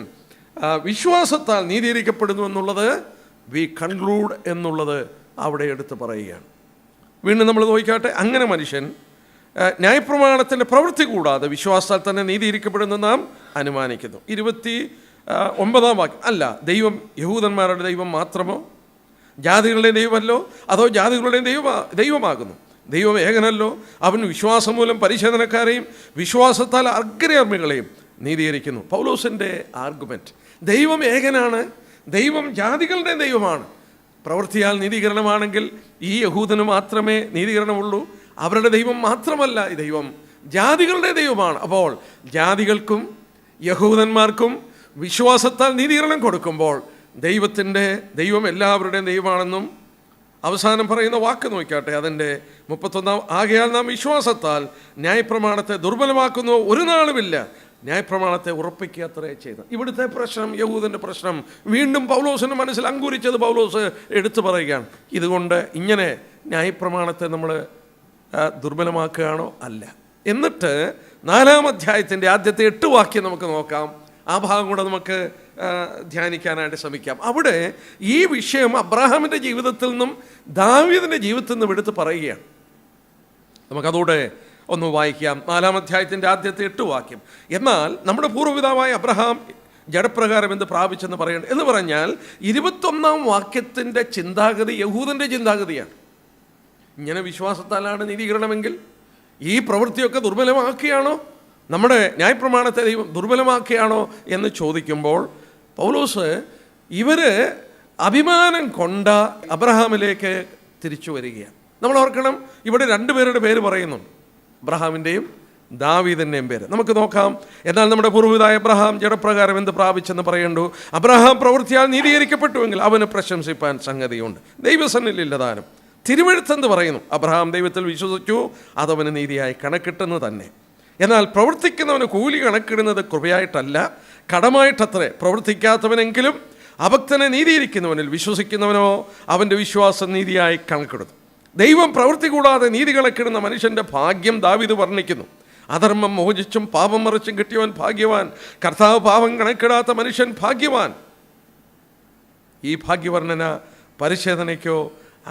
വിശ്വാസത്താൽ നീതീകരിക്കപ്പെടുന്നു എന്നുള്ളത് വി കൺക്ലൂഡ് എന്നുള്ളത് അവിടെ എടുത്ത് പറയുകയാണ്. വീണ്ടും നമ്മൾ നോക്കിക്കാട്ടെ, അങ്ങനെ മനുഷ്യൻ ന്യായപ്രമാണത്തിൻ്റെ പ്രവൃത്തി കൂടാതെ വിശ്വാസത്താൽ തന്നെ നീതീകരിക്കപ്പെടുന്നു നാം അനുമാനിക്കുന്നു. 29 വാക്യം, അല്ല, ദൈവം യഹൂദന്മാരുടെ ദൈവം മാത്രമോ? ജാതികളുടെ ദൈവമല്ലോ? അതോ ജാതികളുടെ ദൈവമാകുന്നു? ദൈവം ഏകനല്ലോ? അവൻ വിശ്വാസം മൂലം പരിശോധനക്കാരെയും വിശ്വാസത്താൽ അഗ്രകർമ്മികളെയും നീതീകരിക്കുന്നു. പൗലോസിൻ്റെ ആർഗ്യുമെൻറ്റ്, ദൈവം ഏകനാണ്, ദൈവം ജാതികളുടെ ദൈവമാണ്. പ്രവൃത്തിയാൽ നീതീകരണമാണെങ്കിൽ ഈ യഹൂദന് മാത്രമേ നീതീകരണമുള്ളൂ. അവരുടെ ദൈവം മാത്രമല്ല, ഈ ദൈവം ജാതികളുടെ ദൈവമാണ്. അപ്പോൾ ജാതികൾക്കും യഹൂദന്മാർക്കും വിശ്വാസത്താൽ നീതീകരണം കൊടുക്കുമ്പോൾ ദൈവം എല്ലാവരുടെയും ദൈവമാണെന്നും അവസാനം പറയുന്ന വാക്ക് നോക്കിയാട്ടെ, അതിൻ്റെ 31, ആകയാൽ നാം വിശ്വാസത്താൽ ന്യായപ്രമാണത്തെ ദുർബലമാക്കുന്നു ഒരു നാളുമില്ല, ന്യായപ്രമാണത്തെ ഉറപ്പിക്കാത്രേ ചെയ്ത്. ഇവിടുത്തെ പ്രശ്നം, യഹൂദൻ്റെ പ്രശ്നം, വീണ്ടും പൗലോസിൻ്റെ മനസ്സിൽ അങ്കുരിച്ചത് പൗലോസ് എടുത്തു പറയുകയാണ്. ഇതുകൊണ്ട് ഇങ്ങനെ ന്യായപ്രമാണത്തെ നമ്മൾ ദുർബലമാക്കുകയാണോ? അല്ല. എന്നിട്ട് 4-ാം അധ്യായത്തിൻ്റെ ആദ്യത്തെ 8 വാക്യം നമുക്ക് നോക്കാം. ആ ഭാഗം കൂടെ നമുക്ക് ധ്യാനിക്കാനായിട്ട് ശ്രമിക്കാം. അവിടെ ഈ വിഷയം അബ്രാഹാമിൻ്റെ ജീവിതത്തിൽ നിന്നും ദാവീദിൻ്റെ ജീവിതത്തിൽ നിന്നും എടുത്ത് പറയുകയാണ്. നമുക്കതോടെ ഒന്ന് വായിക്കാം. 4-ാം അധ്യായത്തിൻ്റെ ആദ്യത്തെ 8 വാക്യം. എന്നാൽ നമ്മുടെ പൂർവ്വപിതാവായ അബ്രഹാം ജഡപ്രകാരം എന്ത് പ്രാപിച്ചെന്ന് പറയണം എന്ന് പറഞ്ഞാൽ 21-ാം വാക്യത്തിൻ്റെ ചിന്താഗതി യഹൂദൻ്റെ ചിന്താഗതിയാണ്. ഇങ്ങനെ വിശ്വാസത്താലാണ് നീതീകരണമെങ്കിൽ ഈ പ്രവൃത്തിയൊക്കെ ദുർബലമാക്കുകയാണോ? നമ്മുടെ ന്യായപ്രമാണത്തെ ദൈവം ദുർബലമാക്കുകയാണോ എന്ന് ചോദിക്കുമ്പോൾ പൗലോസ് ഇവർ അഭിമാനം കൊണ്ട അബ്രഹാമിലേക്ക് തിരിച്ചു വരികയാണ്. നമ്മൾ ഓർക്കണം, ഇവിടെ 2 പേരുടെ പേര് പറയുന്നുണ്ട്, അബ്രഹാമിൻ്റെയും ദാവീദിൻ്റെയും പേര്. നമുക്ക് നോക്കാം. എന്നാൽ നമ്മുടെ പൂർവ്വപിതായ അബ്രഹാം ജഡപ്രകാരം എന്ത് പ്രാപിച്ചെന്ന് പറയണ്ടു? അബ്രഹാം പ്രവൃത്തിയാൽ നീതീകരിക്കപ്പെട്ടുവെങ്കിൽ അവന് പ്രശംസിപ്പാൻ സംഗതിയുണ്ട്, ദൈവസന്നിധിയില്ലതാനും. തിരുവെഴുത്തെന്ന് പറയുന്നു, അബ്രഹാം ദൈവത്തിൽ വിശ്വസിച്ചു, അതവന് നീതിയായി കണക്കിട്ടെന്ന് തന്നെ. എന്നാൽ പ്രവർത്തിക്കുന്നവന് കൂലി കണക്കിടുന്നത് കൃപയായിട്ടല്ല, കടമായിട്ടത്രേ. പ്രവർത്തിക്കാത്തവനെങ്കിലും അഭക്തനെ നീതിയിരിക്കുന്നവനിൽ വിശ്വസിക്കുന്നവനോ അവൻ്റെ വിശ്വാസം നീതിയായി കണക്കിടുന്നു. ദൈവം പ്രവൃത്തി കൂടാതെ നീതി കണക്കിടുന്ന മനുഷ്യൻ്റെ ഭാഗ്യം ദാവീദ് വർണ്ണിക്കുന്നു. അധർമ്മം മോചിച്ചും പാപം മറിച്ചും കിട്ടിയവൻ ഭാഗ്യവാൻ, കർത്താവ് പാപം കണക്കിടാത്ത മനുഷ്യൻ ഭാഗ്യവാൻ. ഈ ഭാഗ്യവർണ്ണന പരിശോധനയ്ക്കോ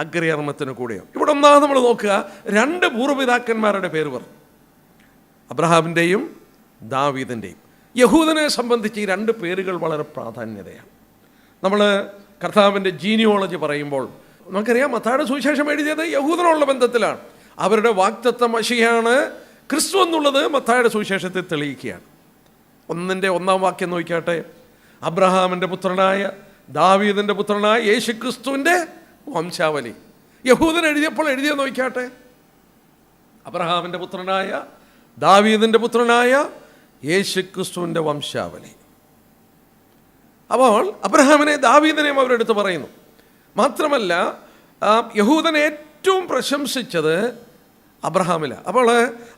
അഗ്രകർമ്മത്തിനു കൂടെയോ? ഇവിടെ ഒന്നാമത് നമ്മൾ നോക്കുക, 2 പൂർവ്വപിതാക്കന്മാരുടെ പേര് പറഞ്ഞു, അബ്രഹാമിൻ്റെയും ദാവീദിൻ്റെയും. യഹൂദനെ സംബന്ധിച്ച് ഈ 2 പേരുകൾ വളരെ പ്രാധാന്യതയാണ്. നമ്മൾ കർത്താവിൻ്റെ ജീനിയോളജി പറയുമ്പോൾ നമുക്കറിയാം, മത്തായിയുടെ സുവിശേഷം എഴുതിയത് യഹൂദനുള്ള ബന്ധത്തിലാണ്. അവരുടെ വാഗ്ദത്തം മശിഹയാണ് ക്രിസ്തു എന്നുള്ളത് മത്തായിയുടെ സുവിശേഷത്തിൽ തെളിയിക്കുകയാണ്. 1-ാം വാക്യം നോക്കിയാട്ടെ, അബ്രഹാമിൻ്റെ പുത്രനായ ദാവീദിൻ്റെ പുത്രനായ യേശു ക്രിസ്തുവിൻ്റെ വംശാവലി. യഹൂദൻ എഴുതിയപ്പോൾ എഴുതിയത് നോക്കിയാട്ടെ, അബ്രഹാമിൻ്റെ പുത്രനായ ദാവീദിൻ്റെ പുത്രനായ യേശു ക്രിസ്തുവിൻ്റെ വംശാവലി. അപ്പോൾ അബ്രഹാമിനെ ദാവീദിനെയും അവരെടുത്ത് പറയുന്നു. മാത്രമല്ല, യഹൂദനെ ഏറ്റവും പ്രശംസിച്ചത് അബ്രഹാമിലാണ്. അപ്പോൾ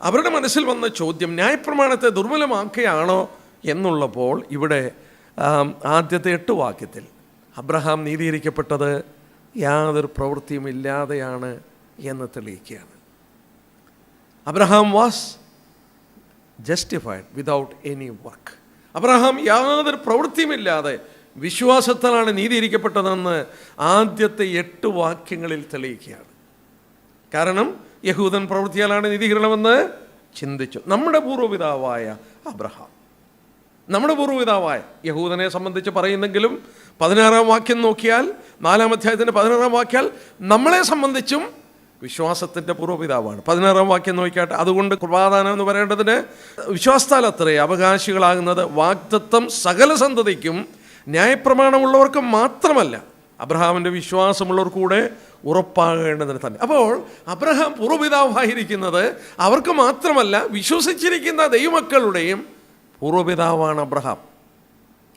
അവരുടെ മനസ്സിൽ വന്ന ചോദ്യം, ന്യായപ്രമാണത്തെ ദുർബലമാക്കുകയാണോ എന്നുള്ളപ്പോൾ ഇവിടെ ആദ്യത്തെ 8 വാക്യത്തിൽ അബ്രഹാം നീതീകരിക്കപ്പെട്ടത് യാതൊരു പ്രവൃത്തിയും ഇല്ലാതെയാണ് എന്ന് തെളിയിക്കുകയാണ്. Abraham was justified without any work. Abraham യാതൊരു പ്രവൃത്തിയുമില്ലാതെ വിശ്വാസത്താലാണ് നീതീകരിക്കപ്പെട്ടതെന്ന് ആദ്യത്തെ 8 വാക്യങ്ങളിൽ തെളിയിക്കുകയാണ്. കാരണം യഹൂദൻ പ്രവൃത്തിയാലാണ് നീതീകരണമെന്ന് ചിന്തിച്ചു. നമ്മുടെ പൂർവ്വപിതാവായ അബ്രഹാം, നമ്മുടെ പൂർവ്വപിതാവായ യഹൂദനെ സംബന്ധിച്ച് പറയുന്നെങ്കിലും 16-ാം വാക്യം നോക്കിയാൽ, 4-ാം അധ്യായത്തിൻ്റെ 16-ാം വാക്യാൽ നമ്മളെ സംബന്ധിച്ചും വിശ്വാസത്തിൻ്റെ പൂർവ്വപിതാവാണ്. 16-ാം വാക്യം നോക്കിയാട്ടെ. അതുകൊണ്ട് കൃപാദാനം എന്ന് പറയേണ്ടതിന് വിശ്വാസത്താൽ അത്രേ അവകാശികളാകുന്നത് വാഗ്ദത്തം സകല സന്തതിക്കും ന്യായപ്രമാണമുള്ളവർക്കും മാത്രമല്ല, അബ്രഹാമിൻ്റെ വിശ്വാസമുള്ളവർ കൂടെ ഉറപ്പാകേണ്ടതിന് തന്നെ. അപ്പോൾ അബ്രഹാം പൂർവ്വപിതാവായിരിക്കുന്നത് അവർക്ക് മാത്രമല്ല, വിശ്വസിച്ചിരിക്കുന്ന ദൈവമക്കളുടെയും പൂർവ്വപിതാവാണ് അബ്രഹാം.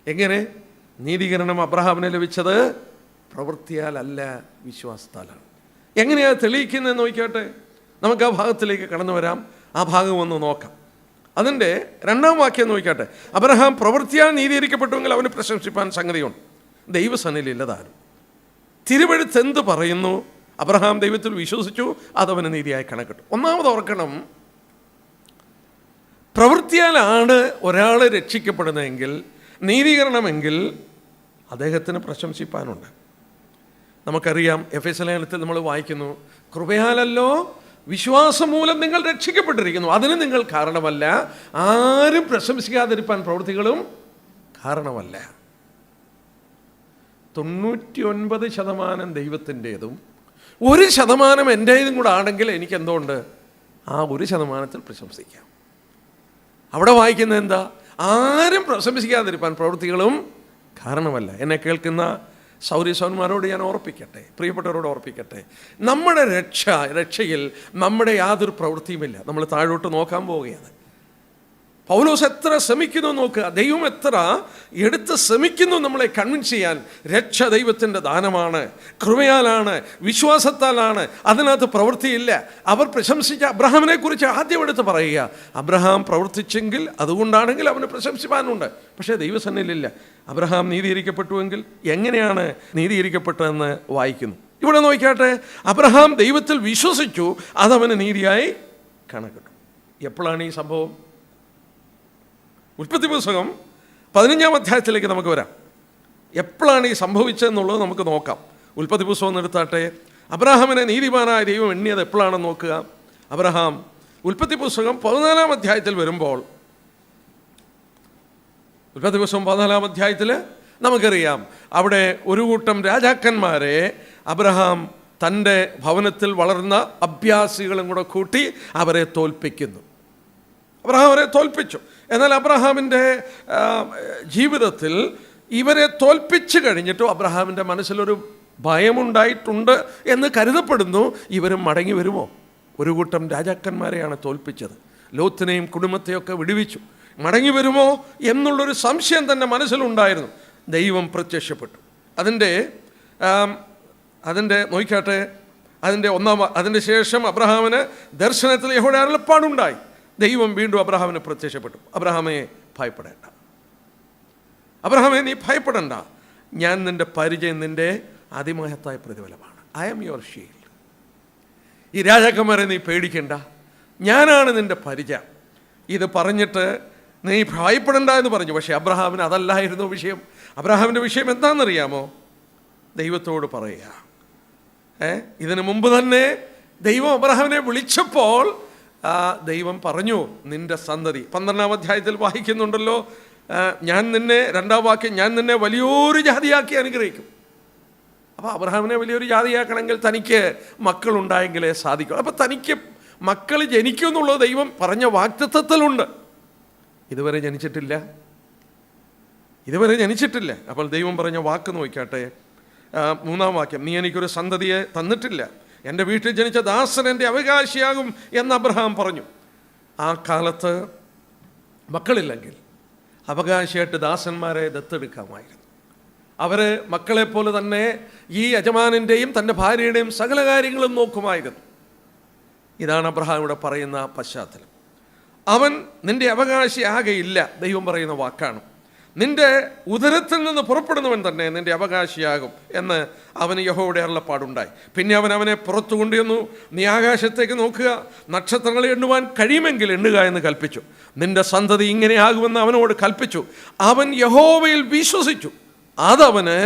എങ്ങനെ? നീതീകരണം അബ്രഹാമിന് ലഭിച്ചത് പ്രവൃത്തിയാലല്ല, വിശ്വാസത്താലാണ്. എങ്ങനെയാണ് തെളിയിക്കുന്നതെന്ന് നോക്കിയാട്ടെ. നമുക്ക് ആ ഭാഗത്തിലേക്ക് കടന്നു വരാം. ആ ഭാഗം ഒന്ന് നോക്കാം. അതിൻ്റെ 2-ാം വാക്യം നോക്കിയാട്ടെ. അബ്രഹാം പ്രവൃത്തിയാൽ നീതീകരിക്കപ്പെട്ടുവെങ്കിൽ അവന് പ്രശംസിപ്പാൻ സംഗതിയുണ്ട്, ദൈവസന്നിധിയില്ലതാനും. തിരുവെഴുത്ത് എന്ത് പറയുന്നു? അബ്രഹാം ദൈവത്തിൽ വിശ്വസിച്ചു, അതവന് നീതിയായി കണക്കിട്ടു. ഒന്നാമത് ഓർക്കണം, പ്രവൃത്തിയാലാണ് ഒരാൾ രക്ഷിക്കപ്പെടുന്നതെങ്കിൽ, നീതീകരണമെങ്കിൽ അദ്ദേഹത്തിന് പ്രശംസിപ്പാനുണ്ട്. നമുക്കറിയാം, എഫെസ്യ ലേഖനത്തിൽ നമ്മൾ വായിക്കുന്നു, കൃപയാലല്ലോ വിശ്വാസം മൂലം നിങ്ങൾ രക്ഷിക്കപ്പെട്ടിരിക്കുന്നു, അതിന് നിങ്ങൾ കാരണമല്ല, ആരും പ്രശംസിക്കാതിരിപ്പാൻ പ്രവൃത്തികളും കാരണമല്ല. 99% ദൈവത്തിൻ്റേതും 1% എൻ്റേതും കൂടെ ആണെങ്കിൽ എനിക്ക് എന്തുകൊണ്ട് ആ 1% പ്രശംസിക്കാം. അവിടെ വായിക്കുന്നത് എന്താ? ആരും പ്രശംസിക്കാതിരിപ്പാൻ പ്രവൃത്തികളും കാരണമല്ല. എന്നെ കേൾക്കുന്ന സൗരസൗന്മാരോട് ഞാൻ ഓർപ്പിക്കട്ടെ, പ്രിയപ്പെട്ടവരോട് ഓർപ്പിക്കട്ടെ, നമ്മുടെ രക്ഷയിൽ നമ്മുടെ യാതൊരു പ്രവൃത്തിയുമില്ല. നമ്മൾ താഴോട്ട് നോക്കാൻ പോവുകയാണ്. പൗലോസ് എത്ര ശ്രമിക്കുന്നു നോക്കുക. ദൈവം എത്ര എടുത്ത് ശ്രമിക്കുന്നു നമ്മളെ കൺവിൻസ് ചെയ്യാൻ. രക്ഷ ദൈവത്തിൻ്റെ ദാനമാണ്, കൃപയാലാണ്, വിശ്വാസത്താലാണ്, അതിനകത്ത് പ്രവൃത്തിയില്ല. അവർ പ്രശംസിച്ച അബ്രഹാമിനെ കുറിച്ച് ആദ്യം എടുത്ത് പറയുക, അബ്രഹാം പ്രവർത്തിച്ചെങ്കിൽ അതുകൊണ്ടാണെങ്കിൽ അവന് പ്രശംസിപ്പാനുണ്ട്. പക്ഷേ ദൈവസന്നിധിയിലില്ല. അബ്രഹാം നീതീകരിക്കപ്പെട്ടുവെങ്കിൽ എങ്ങനെയാണ് നീതീകരിക്കപ്പെട്ടതെന്ന് വായിക്കുന്നു. ഇവിടെ നോക്കിയാട്ടെ, അബ്രഹാം ദൈവത്തിൽ വിശ്വസിച്ചു, അതവന് നീതിയായി കണക്കിട്ടു. എപ്പോഴാണ് ഈ സംഭവം? ഉൽപ്പത്തി പുസ്തകം 15-ാം അധ്യായത്തിലേക്ക് നമുക്ക് വരാം. എപ്പോഴാണ് ഈ സംഭവിച്ചതെന്നുള്ളത് നമുക്ക് നോക്കാം. ഉൽപ്പത്തി പുസ്തകം എടുത്താട്ടെ. അബ്രഹാമിനെ നീതിമാനായ ദൈവം എണ്ണിയത് എപ്പോഴാണെന്ന് നോക്കുക. അബ്രഹാം ഉൽപ്പത്തി പുസ്തകം 14-ാം അധ്യായത്തിൽ വരുമ്പോൾ, ഉൽപ്പത്തി പുസ്തകം 14-ാം അധ്യായത്തിൽ നമുക്കറിയാം, അവിടെ ഒരു കൂട്ടം രാജാക്കന്മാരെ അബ്രഹാം തൻ്റെ ഭവനത്തിൽ വളർന്ന അഭ്യാസികളും കൂടെ കൂട്ടി അവരെ തോൽപ്പിക്കുന്നു. അബ്രഹാം അവരെ തോൽപ്പിച്ചു. എന്നാൽ അബ്രഹാമിൻ്റെ ജീവിതത്തിൽ ഇവരെ തോൽപ്പിച്ചു കഴിഞ്ഞിട്ടും അബ്രഹാമിൻ്റെ മനസ്സിലൊരു ഭയമുണ്ടായിട്ടുണ്ട് എന്ന് കരുതപ്പെടുന്നു. ഇവരും മടങ്ങി വരുമോ? ഒരു കൂട്ടം രാജാക്കന്മാരെയാണ് തോൽപ്പിച്ചത്, ലോത്തിനെയും കുടുംബത്തെയൊക്കെ വിടുവിച്ചു. മടങ്ങി വരുമോ എന്നുള്ളൊരു സംശയം തന്നെ മനസ്സിലുണ്ടായിരുന്നു. ദൈവം പ്രത്യക്ഷപ്പെട്ടു. അതിൻ്റെ നോക്കിക്കാട്ടെ, അതിൻ്റെ ശേഷം അബ്രഹാമിന് ദർശനത്തിൽ യഹോവയുടെ അരുളപ്പാടുണ്ടായി. ദൈവം വീണ്ടും അബ്രഹാമിന് പ്രത്യക്ഷപ്പെട്ടു. അബ്രഹാമേ ഭയപ്പെടേണ്ട, അബ്രഹാമേ നീ ഭയപ്പെടേണ്ട, ഞാൻ നിൻ്റെ പരിചയം നിൻ്റെ അതിമഹത്തായ പ്രതിഫലമാണ്. I am your shield. ഈ രാജാക്കന്മാരെ നീ പേടിക്കണ്ട, ഞാനാണ് നിൻ്റെ പരിചയം. ഇത് പറഞ്ഞിട്ട് നീ ഭയപ്പെടേണ്ട എന്ന് പറഞ്ഞു. പക്ഷേ അബ്രഹാമിന് അതല്ലായിരുന്നു വിഷയം. അബ്രഹാമിൻ്റെ വിഷയം എന്താണെന്നറിയാമോ? ദൈവത്തോട് പറയുക. ഇതിനു മുമ്പ് തന്നെ ദൈവം അബ്രഹാമിനെ വിളിച്ചപ്പോൾ ദൈവം പറഞ്ഞു, നിൻ്റെ സന്തതി. 12-ാം അധ്യായത്തിൽ വായിക്കുന്നുണ്ടല്ലോ, ഞാൻ നിന്നെ, 2-ാം വാക്യം, ഞാൻ നിന്നെ വലിയൊരു ജാതിയാക്കി അനുഗ്രഹിക്കും. അപ്പോൾ അബ്രഹാമിനെ വലിയൊരു ജാതിയാക്കണമെങ്കിൽ തനിക്ക് മക്കളുണ്ടായെങ്കിലേ സാധിക്കും. അപ്പോൾ തനിക്ക് മക്കൾ ജനിക്കും എന്നുള്ളത് ദൈവം പറഞ്ഞ വാഗ്ദത്തത്തിലുണ്ട്. ഇതുവരെ ജനിച്ചിട്ടില്ല. അപ്പോൾ ദൈവം പറഞ്ഞ വാക്ക് നോക്കിയാട്ടെ. 3-ാം വാക്യം, നീ എനിക്കൊരു സന്തതിയെ തന്നിട്ടില്ല, എൻ്റെ വീട്ടിൽ ജനിച്ച ദാസൻ എൻ്റെ അവകാശിയാകും എന്ന് അബ്രഹാം പറഞ്ഞു. ആ കാലത്ത് മക്കളില്ലെങ്കിൽ അവകാശിയായിട്ട് ദാസന്മാരെ ദത്തെടുക്കാമായിരുന്നു. അവർ മക്കളെപ്പോലെ തന്നെ ഈ യജമാനൻ്റെയും തൻ്റെ ഭാര്യയുടെയും സകല കാര്യങ്ങളും നോക്കുമായിരുന്നു. ഇതാണ് അബ്രഹാം ഇവിടെ പറയുന്ന പശ്ചാത്തലം. അവൻ നിൻ്റെ അവകാശിയാകയില്ല, ദൈവം പറയുന്ന വാക്കാണ്. നിൻ്റെ ഉദരത്തിൽ നിന്ന് പുറപ്പെടുന്നവൻ തന്നെ നിൻ്റെ അവകാശിയാകും എന്ന് അവന് യഹോവയുടെ അരുളപ്പാടുണ്ടായി. പിന്നെ അവനെ പുറത്തു കൊണ്ടുവന്നു. നീ ആകാശത്തേക്ക് നോക്കുക, നക്ഷത്രങ്ങളെ എണ്ണുവാൻ കഴിയുമെങ്കിൽ എണ്ണുക എന്ന് കൽപ്പിച്ചു. നിൻ്റെ സന്തതി ഇങ്ങനെയാകുമെന്ന് അവനോട് കൽപ്പിച്ചു. അവൻ യഹോവയിൽ വിശ്വസിച്ചു, അതവന്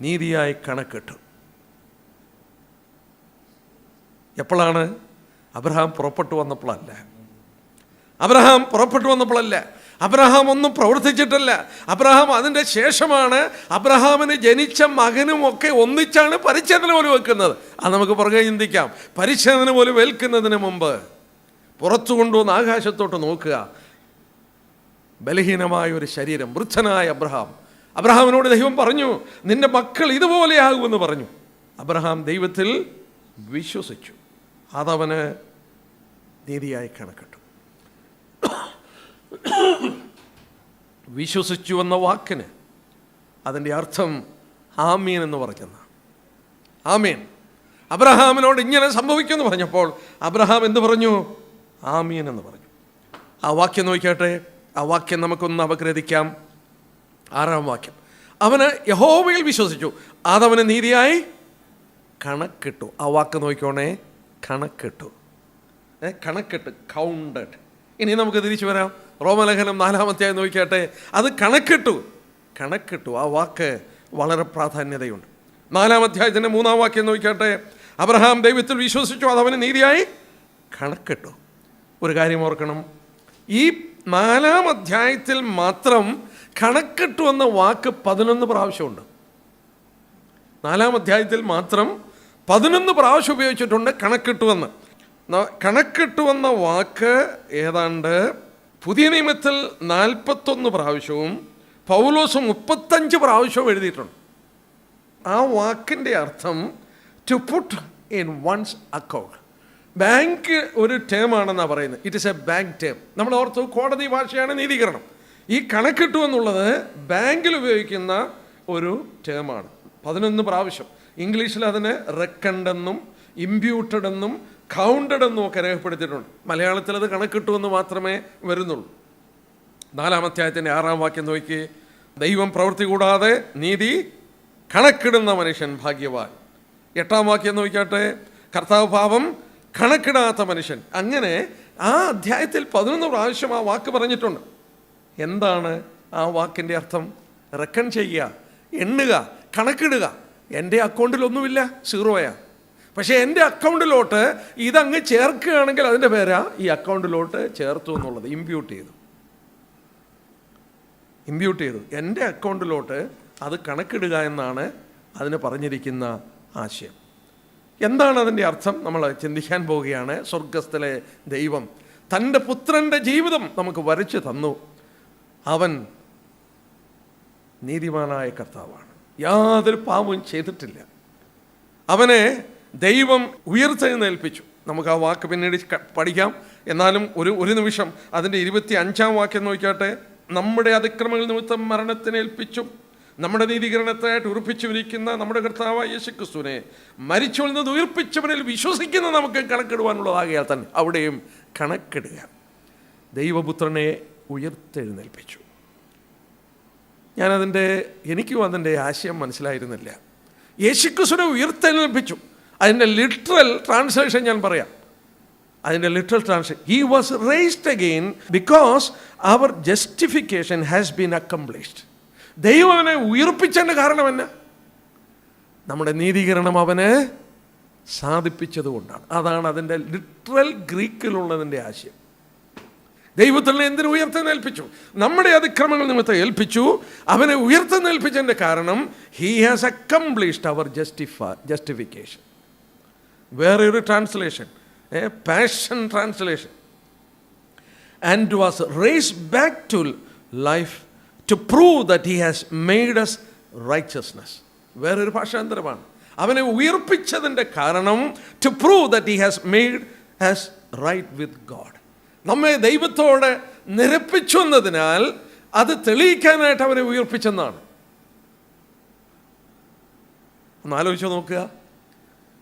നീതിയായി കണക്കിട്ടു. എപ്പോഴാണ്? അബ്രഹാം പുറപ്പെട്ടു വന്നപ്പോഴല്ല. അബ്രഹാം ഒന്നും പ്രവർത്തിച്ചിട്ടല്ല. അബ്രഹാം അതിൻ്റെ ശേഷമാണ് അബ്രഹാമിന് ജനിച്ച മകനുമൊക്കെ ഒന്നിച്ചാണ് പരിച്ഛേദന പോലും വെക്കുന്നത്. അത് നമുക്ക് പുറകെ ചിന്തിക്കാം. പരിച്ഛേദന പോലും ഏൽക്കുന്നതിന് മുമ്പ് പുറത്തു കൊണ്ടുവന്ന് ആകാശത്തോട്ട് നോക്കുക. ബലഹീനമായ ഒരു ശരീരം, വൃദ്ധനായ അബ്രഹാമിനോട് ദൈവം പറഞ്ഞു, നിന്റെ മക്കൾ ഇതുപോലെയാകുമെന്ന് പറഞ്ഞു. അബ്രഹാം ദൈവത്തിൽ വിശ്വസിച്ചു. അതവന് നീതിയായി കണക്കിട്ടു. വിശ്വസിച്ചു എന്ന വാക്കിന് അതിൻ്റെ അർത്ഥം ആമീൻ എന്ന് പറഞ്ഞെന്ന. ആമീൻ. അബ്രഹാമിനോട് ഇങ്ങനെ സംഭവിക്കുമെന്ന് പറഞ്ഞപ്പോൾ അബ്രഹാം എന്ത് പറഞ്ഞു? ആമീൻ എന്ന് പറഞ്ഞു. ആ വാക്യം നോക്കിയാട്ടെ. ആ വാക്യം നമുക്കൊന്ന് അപഗ്രഥിക്കാം. 6-ാം വാക്യം. അവന് യഹോവയിൽ വിശ്വസിച്ചു, അതവന് നീതിയായി കണക്കിട്ടു. ആ വാക്ക് നോക്കിക്കോണേ, കണക്കിട്ടു. കണക്കിട്ട്, കൗണ്ടഡ്. ഇനി നമുക്ക് തിരിച്ചു വരാം. റോമലേഖനം 4-ാം അധ്യായം നോക്കിയാട്ടെ. അത് കണക്കിട്ടു. ആ വാക്ക് വളരെ പ്രാധാന്യതയുണ്ട്. 4-ാം അധ്യായത്തിൻ്റെ 3-ാം വാക്യം നോക്കിയാട്ടെ. അബ്രഹാം ദൈവത്തിൽ വിശ്വസിച്ചു, അതവന് നീതിയായി കണക്കിട്ടു. ഒരു കാര്യം ഓർക്കണം, ഈ 4-ാം അധ്യായത്തിൽ മാത്രം കണക്കിട്ടു എന്ന വാക്ക് 11 പ്രാവശ്യമുണ്ട്. 4-ാം അധ്യായത്തിൽ മാത്രം 11 പ്രാവശ്യം ഉപയോഗിച്ചിട്ടുണ്ട് കണക്കിട്ടു എന്ന്. കണക്കിട്ടു എന്ന വാക്ക് ഏതാണ്ട് പുതിയ നിയമത്തിൽ 41 പ്രാവശ്യവും പൗലോസ് 35 പ്രാവശ്യവും എഴുതിയിട്ടുണ്ട്. ആ വാക്കിൻ്റെ അർത്ഥം to put in one's account. Bank ഒരു ടേമാണെന്നാണ് പറയുന്നത്. It is a bank term. നമ്മൾ ഓർത്തു കോടതി ഭാഷയാണ് നീതീകരണം. ഈ കണക്കിട്ടു എന്നുള്ളത് ബാങ്കിൽ ഉപയോഗിക്കുന്ന ഒരു ടേമാണ്. 11 പ്രാവശ്യം. ഇംഗ്ലീഷിൽ അതിന് റെക്കൺഡ് എന്നും ഇമ്പ്യൂട്ടഡ് എന്നും കൗണ്ടഡ് എന്നും ഒക്കെ രേഖപ്പെടുത്തിയിട്ടുണ്ട്. മലയാളത്തിൽ അത് കണക്കിട്ടു എന്ന് മാത്രമേ വരുന്നുള്ളൂ. 4-ാം അധ്യായത്തിൻ്റെ 6-ാം വാക്യം നോക്കി. ദൈവം പ്രവൃത്തി കൂടാതെ നീതി കണക്കിടുന്ന മനുഷ്യൻ ഭാഗ്യവാൻ. 8-ാം വാക്യം നോക്കിയാട്ടെ. കർത്താവ് പാപം കണക്കിടാത്ത മനുഷ്യൻ. അങ്ങനെ ആ അധ്യായത്തിൽ 11 പ്രാവശ്യം ആ വാക്ക് പറഞ്ഞിട്ടുണ്ട്. എന്താണ് ആ വാക്കിൻ്റെ അർത്ഥം? റെക്കൺ ചെയ്യുക, എണ്ണുക, കണക്കിടുക. എൻ്റെ അക്കൗണ്ടിലൊന്നുമില്ല, സീറോയാ. പക്ഷേ എൻ്റെ അക്കൗണ്ടിലോട്ട് ഇതങ്ങ് ചേർക്കുകയാണെങ്കിൽ അതിൻ്റെ പേരാ ഈ അക്കൗണ്ടിലോട്ട് ചേർത്തു എന്നുള്ളത്. ഇമ്പ്യൂട്ട് ചെയ്തു എൻ്റെ അക്കൗണ്ടിലോട്ട് അത് കണക്കിടുക എന്നാണ് അതിന് പറഞ്ഞിരിക്കുന്ന ആശയം. എന്താണ് അതിൻ്റെ അർത്ഥം? നമ്മൾ ചിന്തിക്കാൻ പോവുകയാണ്. സ്വർഗസ്ഥലെ ദൈവം തൻ്റെ പുത്രൻ്റെ ജീവിതം നമുക്ക് വരച്ചു തന്നു. അവൻ നീതിമാനായ കർത്താവാണ്. യാതൊരു പാപവും ചെയ്തിട്ടില്ല. അവനെ ദൈവം ഉയർത്തെഴുന്നേൽപ്പിച്ചു. നമുക്ക് ആ വാക്ക് പിന്നീട് പഠിക്കാം. എന്നാലും ഒരു നിമിഷം അതിൻ്റെ 25-ാം വാക്യം നോക്കിയാട്ടെ. നമ്മുടെ അതിക്രമങ്ങൾ നിമിത്തം മരണത്തിനേൽപ്പിച്ചു നമ്മുടെ നീതീകരണത്തായിട്ട് ഉറപ്പിച്ചുവരിക്കുന്ന നമ്മുടെ കർത്താവായ യേശുക്രിസ്തുവിനെ മരിച്ചവരിൽ നിന്ന് ഉയർപ്പിച്ചവനിൽ വിശ്വസിക്കുന്ന നമുക്ക് കണക്കിടുവാനുള്ളതാകിയാൽ തന്നെ അവിടെയും കണക്കിടുക. ദൈവപുത്രനെ ഉയർത്തെഴുന്നേൽപ്പിച്ചു. എനിക്കും അതിൻ്റെ ആശയം മനസ്സിലായിരുന്നില്ല. യേശുക്രിസ്തുവിനെ ഉയർത്തെഴുന്നേൽപ്പിച്ചു. അതിൻ്റെ ലിറ്ററൽ ട്രാൻസ്ലേഷൻ ഞാൻ പറയാം. He was raised again because our justification has been accomplished. ദൈവം അവനെ ഉയർപ്പിച്ചതിൻ്റെ കാരണം എന്നാ? നമ്മുടെ നീതീകരണം അവന് സാധിപ്പിച്ചത് കൊണ്ടാണ്. അതാണ് അതിൻ്റെ ലിറ്ററൽ ഗ്രീക്കിലുള്ളതിൻ്റെ ആശയം. ദൈവത്തിനെ എന്തിനു ഉയർത്തെന്നേൽപ്പിച്ചു? നമ്മുടെ അതിക്രമങ്ങൾ നിമിത്തം ഏൽപ്പിച്ചു. അവനെ ഉയർത്തെന്നേൽപ്പിച്ചതിൻ്റെ കാരണം he has accomplished our justification. വേറെ ഒരു translation, passion translation, and was raised back to life to prove that he has made us righteousness. വേറൊരു ഭാഷാന്തരമാണ്. അവനെ ഉയർപ്പിച്ചതിൻ്റെ കാരണം to prove that he has made us right with God. നമ്മെ ദൈവത്തോട് നിരപ്പിച്ചു എന്നതിനാൽ അത് തെളിയിക്കാനായിട്ട് അവനെ ഉയർപ്പിച്ചെന്നാണ്. ഒന്ന് ആലോചിച്ച് നോക്കുക.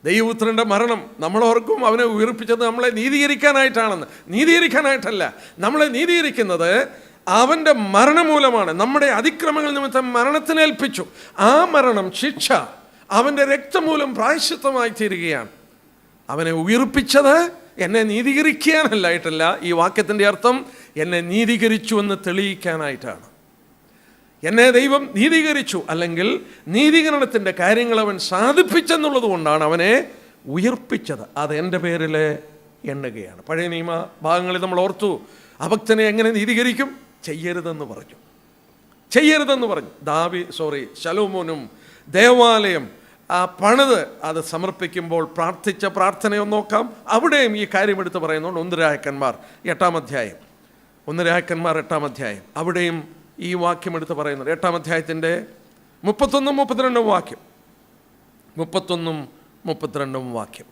ദൈവപുത്രൻ്റെ മരണം നമ്മളോർക്കും അവനെ ഉയർപ്പിച്ചത് നമ്മളെ നീതീകരിക്കാനായിട്ടാണെന്ന്. നീതീകരിക്കാനായിട്ടല്ല. നമ്മളെ നീതീകരിക്കുന്നത് അവൻ്റെ മരണം മൂലമാണ്. നമ്മുടെ അതിക്രമങ്ങൾ നിമിത്തം മരണത്തിനേൽപ്പിച്ചു. ആ മരണം, ശിക്ഷ അവൻ്റെ രക്തമൂലം പ്രായശ്ചിത്തമായി തീരുകയാണ്. അവനെ ഉയർപ്പിച്ചത് എന്നെ നീതീകരിക്കാനല്ലായിട്ടല്ല. ഈ വാക്യത്തിൻ്റെ അർത്ഥം എന്നെ നീതീകരിച്ചു എന്ന് തെളിയിക്കാനായിട്ടാണ്. എന്നെ ദൈവം നീതീകരിച്ചു, അല്ലെങ്കിൽ നീതീകരണത്തിൻ്റെ കാര്യങ്ങൾ അവൻ സാധിപ്പിച്ചെന്നുള്ളത് കൊണ്ടാണ് അവനെ ഉയർപ്പിച്ചത്. അത് എൻ്റെ പേരിൽ എണ്ണുകയാണ്. പഴയ നിയമ ഭാഗങ്ങളിൽ നമ്മൾ ഓർത്തു, അഭക്തനെ എങ്ങനെ നീതീകരിക്കും? ചെയ്യരുതെന്ന് പറഞ്ഞു. ശലോമോനും ദേവാലയം പണിത് അത് സമർപ്പിക്കുമ്പോൾ പ്രാർത്ഥിച്ച പ്രാർത്ഥനയൊന്ന് നോക്കാം. അവിടെയും ഈ കാര്യം എടുത്ത് പറയുന്നുണ്ട്. 1 രാജാക്കന്മാർ 8-ാം അധ്യായം അവിടെയും ഈ വാക്യം എടുത്ത് പറയുന്നുണ്ട്. 8-ാം അധ്യായത്തിൻ്റെ 31-32 വാക്യം. 31-32 വാക്യം.